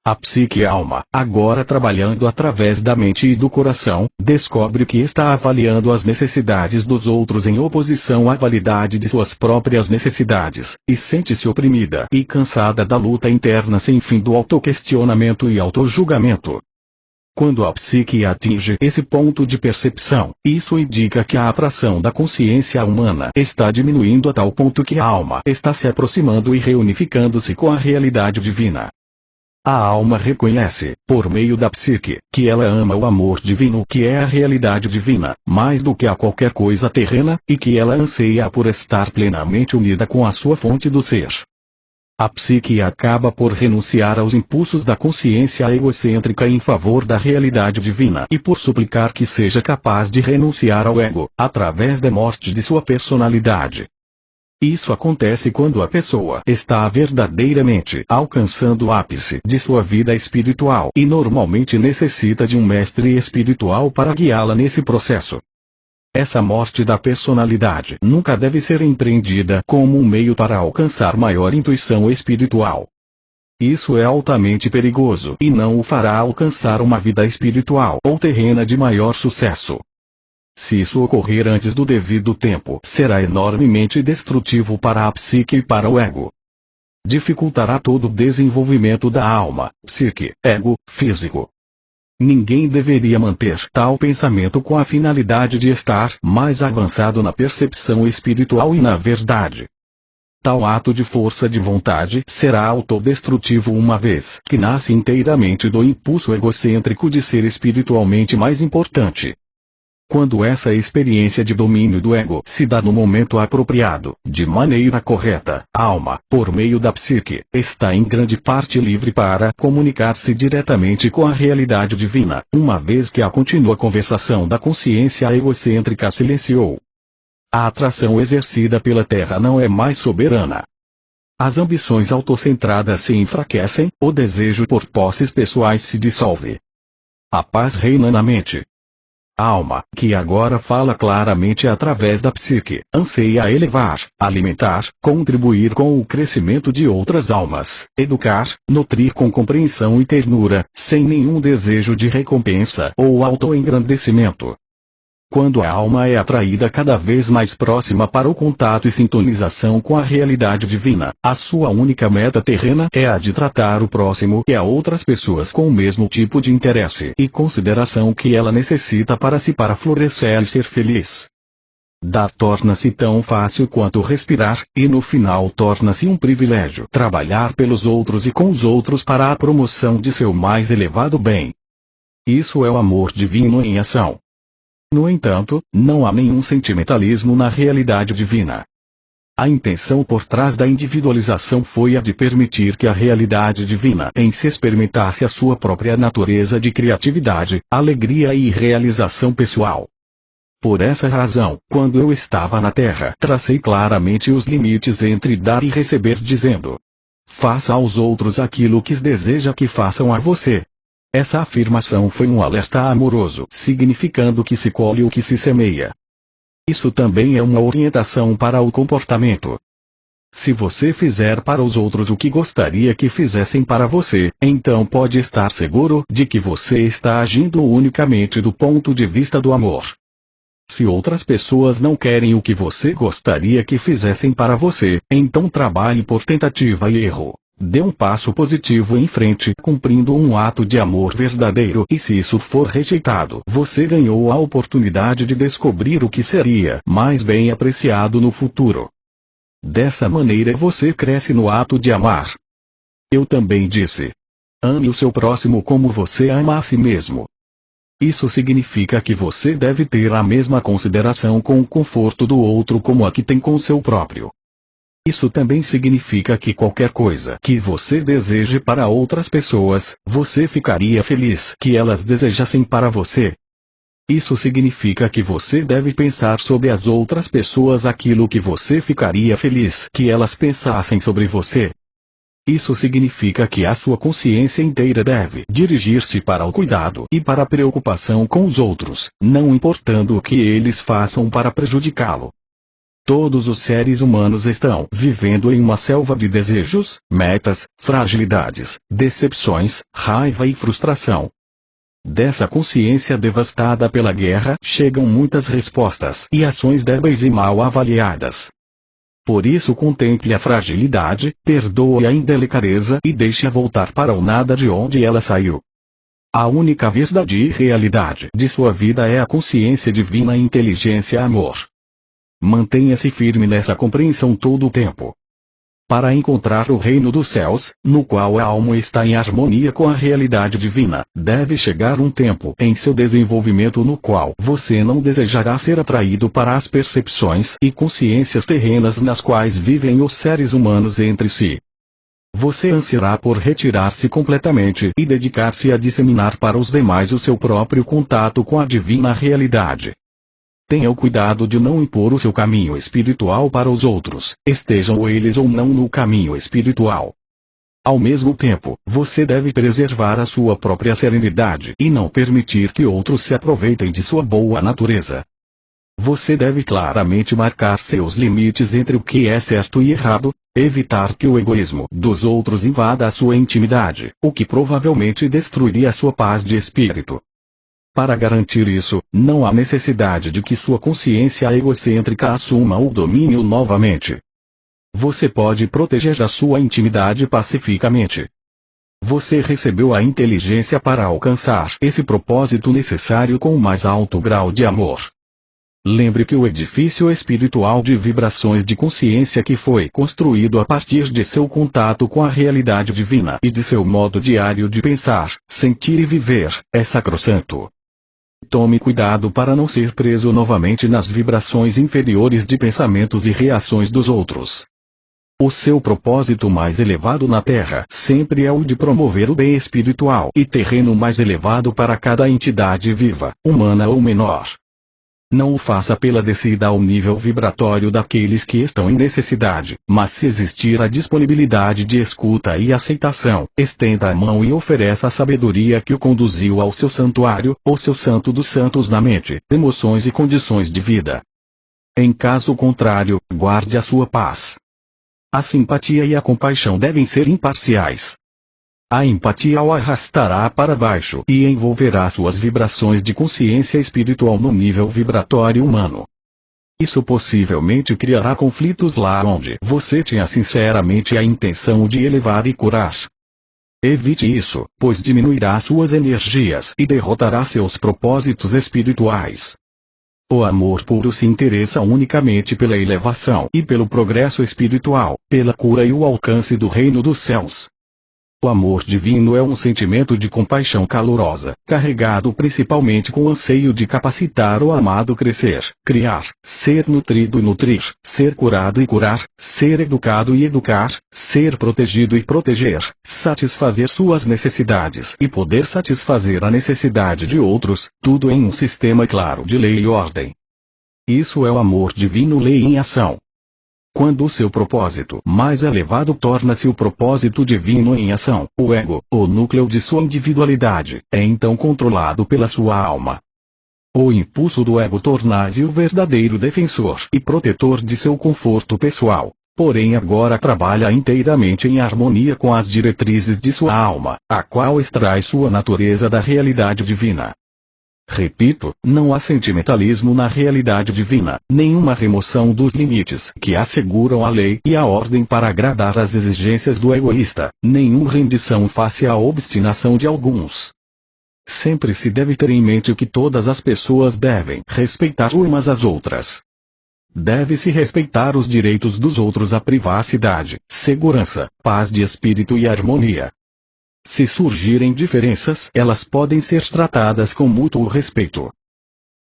A psique alma, agora trabalhando através da mente e do coração, descobre que está avaliando as necessidades dos outros em oposição à validade de suas próprias necessidades, e sente-se oprimida e cansada da luta interna sem fim do autoquestionamento e autojulgamento. Quando a psique atinge esse ponto de percepção, isso indica que a atração da consciência humana está diminuindo a tal ponto que a alma está se aproximando e reunificando-se com a realidade divina. A alma reconhece, por meio da psique, que ela ama o amor divino que é a realidade divina, mais do que a qualquer coisa terrena, e que ela anseia por estar plenamente unida com a sua fonte do ser. A psique acaba por renunciar aos impulsos da consciência egocêntrica em favor da realidade divina e por suplicar que seja capaz de renunciar ao ego, através da morte de sua personalidade. Isso acontece quando a pessoa está verdadeiramente alcançando o ápice de sua vida espiritual e normalmente necessita de um mestre espiritual para guiá-la nesse processo. Essa morte da personalidade nunca deve ser empreendida como um meio para alcançar maior intuição espiritual. Isso é altamente perigoso e não o fará alcançar uma vida espiritual ou terrena de maior sucesso. Se isso ocorrer antes do devido tempo, será enormemente destrutivo para a psique e para o ego. Dificultará todo o desenvolvimento da alma, psique, ego, físico. Ninguém deveria manter tal pensamento com a finalidade de estar mais avançado na percepção espiritual e na verdade. Tal ato de força de vontade será autodestrutivo uma vez que nasce inteiramente do impulso egocêntrico de ser espiritualmente mais importante. Quando essa experiência de domínio do ego se dá no momento apropriado, de maneira correta, a alma, por meio da psique, está em grande parte livre para comunicar-se diretamente com a realidade divina, uma vez que a contínua conversação da consciência egocêntrica silenciou. A atração exercida pela Terra não é mais soberana. As ambições autocentradas se enfraquecem, o desejo por posses pessoais se dissolve. A paz reina na mente. A alma, que agora fala claramente através da psique, anseia elevar, alimentar, contribuir com o crescimento de outras almas, educar, nutrir com compreensão e ternura, sem nenhum desejo de recompensa ou autoengrandecimento. Quando a alma é atraída cada vez mais próxima para o contato e sintonização com a realidade divina, a sua única meta terrena é a de tratar o próximo e a outras pessoas com o mesmo tipo de interesse e consideração que ela necessita para florescer e ser feliz. Dar torna-se tão fácil quanto respirar, e no final torna-se um privilégio trabalhar pelos outros e com os outros para a promoção de seu mais elevado bem. Isso é o amor divino em ação. No entanto, não há nenhum sentimentalismo na realidade divina. A intenção por trás da individualização foi a de permitir que a realidade divina em si experimentasse a sua própria natureza de criatividade, alegria e realização pessoal. Por essa razão, quando eu estava na Terra, tracei claramente os limites entre dar e receber dizendo: faça aos outros aquilo que deseja que façam a você. Essa afirmação foi um alerta amoroso, significando que se colhe o que se semeia. Isso também é uma orientação para o comportamento. Se você fizer para os outros o que gostaria que fizessem para você, então pode estar seguro de que você está agindo unicamente do ponto de vista do amor. Se outras pessoas não querem o que você gostaria que fizessem para você, então trabalhe por tentativa e erro. Dê um passo positivo em frente, cumprindo um ato de amor verdadeiro, e se isso for rejeitado, você ganhou a oportunidade de descobrir o que seria mais bem apreciado no futuro. Dessa maneira você cresce no ato de amar. Eu também disse: ame o seu próximo como você ama a si mesmo. Isso significa que você deve ter a mesma consideração com o conforto do outro como a que tem com o seu próprio. Isso também significa que qualquer coisa que você deseje para outras pessoas, você ficaria feliz que elas desejassem para você. Isso significa que você deve pensar sobre as outras pessoas aquilo que você ficaria feliz que elas pensassem sobre você. Isso significa que a sua consciência inteira deve dirigir-se para o cuidado e para a preocupação com os outros, não importando o que eles façam para prejudicá-lo. Todos os seres humanos estão vivendo em uma selva de desejos, metas, fragilidades, decepções, raiva e frustração. Dessa consciência devastada pela guerra chegam muitas respostas e ações débeis e mal avaliadas. Por isso contemple a fragilidade, perdoe a indelicadeza e deixe-a voltar para o nada de onde ela saiu. A única verdade e realidade de sua vida é a consciência divina e inteligência amor. Mantenha-se firme nessa compreensão todo o tempo. Para encontrar o reino dos céus, no qual a alma está em harmonia com a realidade divina, deve chegar um tempo em seu desenvolvimento no qual você não desejará ser atraído para as percepções e consciências terrenas nas quais vivem os seres humanos entre si. Você ansiará por retirar-se completamente e dedicar-se a disseminar para os demais o seu próprio contato com a divina realidade. Tenha o cuidado de não impor o seu caminho espiritual para os outros, estejam eles ou não no caminho espiritual. Ao mesmo tempo, você deve preservar a sua própria serenidade e não permitir que outros se aproveitem de sua boa natureza. Você deve claramente marcar seus limites entre o que é certo e errado, evitar que o egoísmo dos outros invada a sua intimidade, o que provavelmente destruiria a sua paz de espírito. Para garantir isso, não há necessidade de que sua consciência egocêntrica assuma o domínio novamente. Você pode proteger a sua intimidade pacificamente. Você recebeu a inteligência para alcançar esse propósito necessário com o mais alto grau de amor. Lembre que o edifício espiritual de vibrações de consciência que foi construído a partir de seu contato com a realidade divina e de seu modo diário de pensar, sentir e viver, é sacrossanto. Tome cuidado para não ser preso novamente nas vibrações inferiores de pensamentos e reações dos outros. O seu propósito mais elevado na Terra sempre é o de promover o bem espiritual e terreno mais elevado para cada entidade viva, humana ou menor. Não o faça pela descida ao nível vibratório daqueles que estão em necessidade, mas se existir a disponibilidade de escuta e aceitação, estenda a mão e ofereça a sabedoria que o conduziu ao seu santuário, ou seu santo dos santos na mente, emoções e condições de vida. Em caso contrário, guarde a sua paz. A simpatia e a compaixão devem ser imparciais. A empatia o arrastará para baixo e envolverá suas vibrações de consciência espiritual no nível vibratório humano. Isso possivelmente criará conflitos lá onde você tinha sinceramente a intenção de elevar e curar. Evite isso, pois diminuirá suas energias e derrotará seus propósitos espirituais. O amor puro se interessa unicamente pela elevação e pelo progresso espiritual, pela cura e o alcance do reino dos céus. O amor divino é um sentimento de compaixão calorosa, carregado principalmente com o anseio de capacitar o amado crescer, criar, ser nutrido e nutrir, ser curado e curar, ser educado e educar, ser protegido e proteger, satisfazer suas necessidades e poder satisfazer a necessidade de outros, tudo em um sistema claro de lei e ordem. Isso é o amor divino, lei em ação. Quando o seu propósito mais elevado torna-se o propósito divino em ação, o ego, o núcleo de sua individualidade, é então controlado pela sua alma. O impulso do ego torna-se o verdadeiro defensor e protetor de seu conforto pessoal, porém agora trabalha inteiramente em harmonia com as diretrizes de sua alma, a qual extrai sua natureza da realidade divina. Repito, não há sentimentalismo na realidade divina, nenhuma remoção dos limites que asseguram a lei e a ordem para agradar às exigências do egoísta, nenhuma rendição face à obstinação de alguns. Sempre se deve ter em mente que todas as pessoas devem respeitar umas às outras. Deve-se respeitar os direitos dos outros à privacidade, segurança, paz de espírito e harmonia. Se surgirem diferenças, elas podem ser tratadas com mútuo respeito.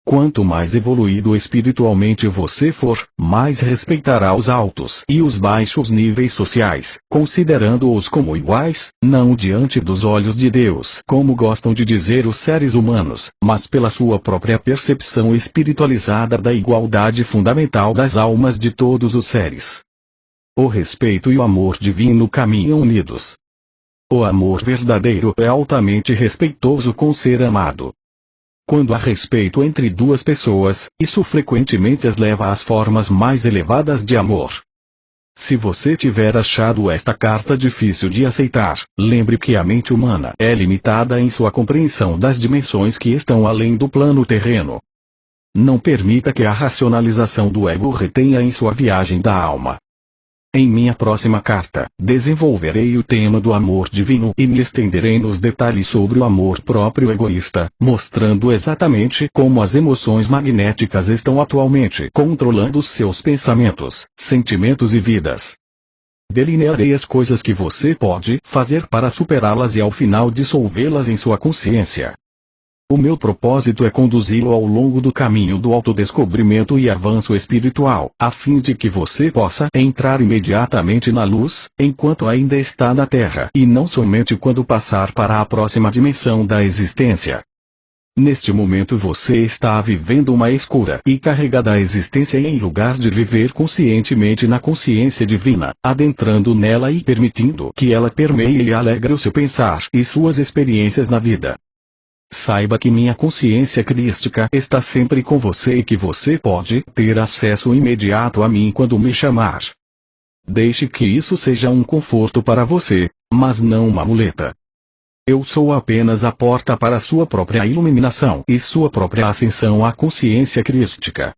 Quanto mais evoluído espiritualmente você for, mais respeitará os altos e os baixos níveis sociais, considerando-os como iguais, não diante dos olhos de Deus, como gostam de dizer os seres humanos, mas pela sua própria percepção espiritualizada da igualdade fundamental das almas de todos os seres. O respeito e o amor divino caminham unidos. O amor verdadeiro é altamente respeitoso com o ser amado. Quando há respeito entre duas pessoas, isso frequentemente as leva às formas mais elevadas de amor. Se você tiver achado esta carta difícil de aceitar, lembre que a mente humana é limitada em sua compreensão das dimensões que estão além do plano terreno. Não permita que a racionalização do ego retenha em sua viagem da alma. Em minha próxima carta, desenvolverei o tema do amor divino e me estenderei nos detalhes sobre o amor próprio egoísta, mostrando exatamente como as emoções magnéticas estão atualmente controlando seus pensamentos, sentimentos e vidas. Delinearei as coisas que você pode fazer para superá-las e ao final dissolvê-las em sua consciência. O meu propósito é conduzi-lo ao longo do caminho do autodescobrimento e avanço espiritual, a fim de que você possa entrar imediatamente na luz, enquanto ainda está na Terra, e não somente quando passar para a próxima dimensão da existência. Neste momento você está vivendo uma escura e carregada existência em lugar de viver conscientemente na consciência divina, adentrando nela e permitindo que ela permeie e alegre o seu pensar e suas experiências na vida. Saiba que minha consciência crística está sempre com você e que você pode ter acesso imediato a mim quando me chamar. Deixe que isso seja um conforto para você, mas não uma muleta. Eu sou apenas a porta para sua própria iluminação e sua própria ascensão à consciência crística.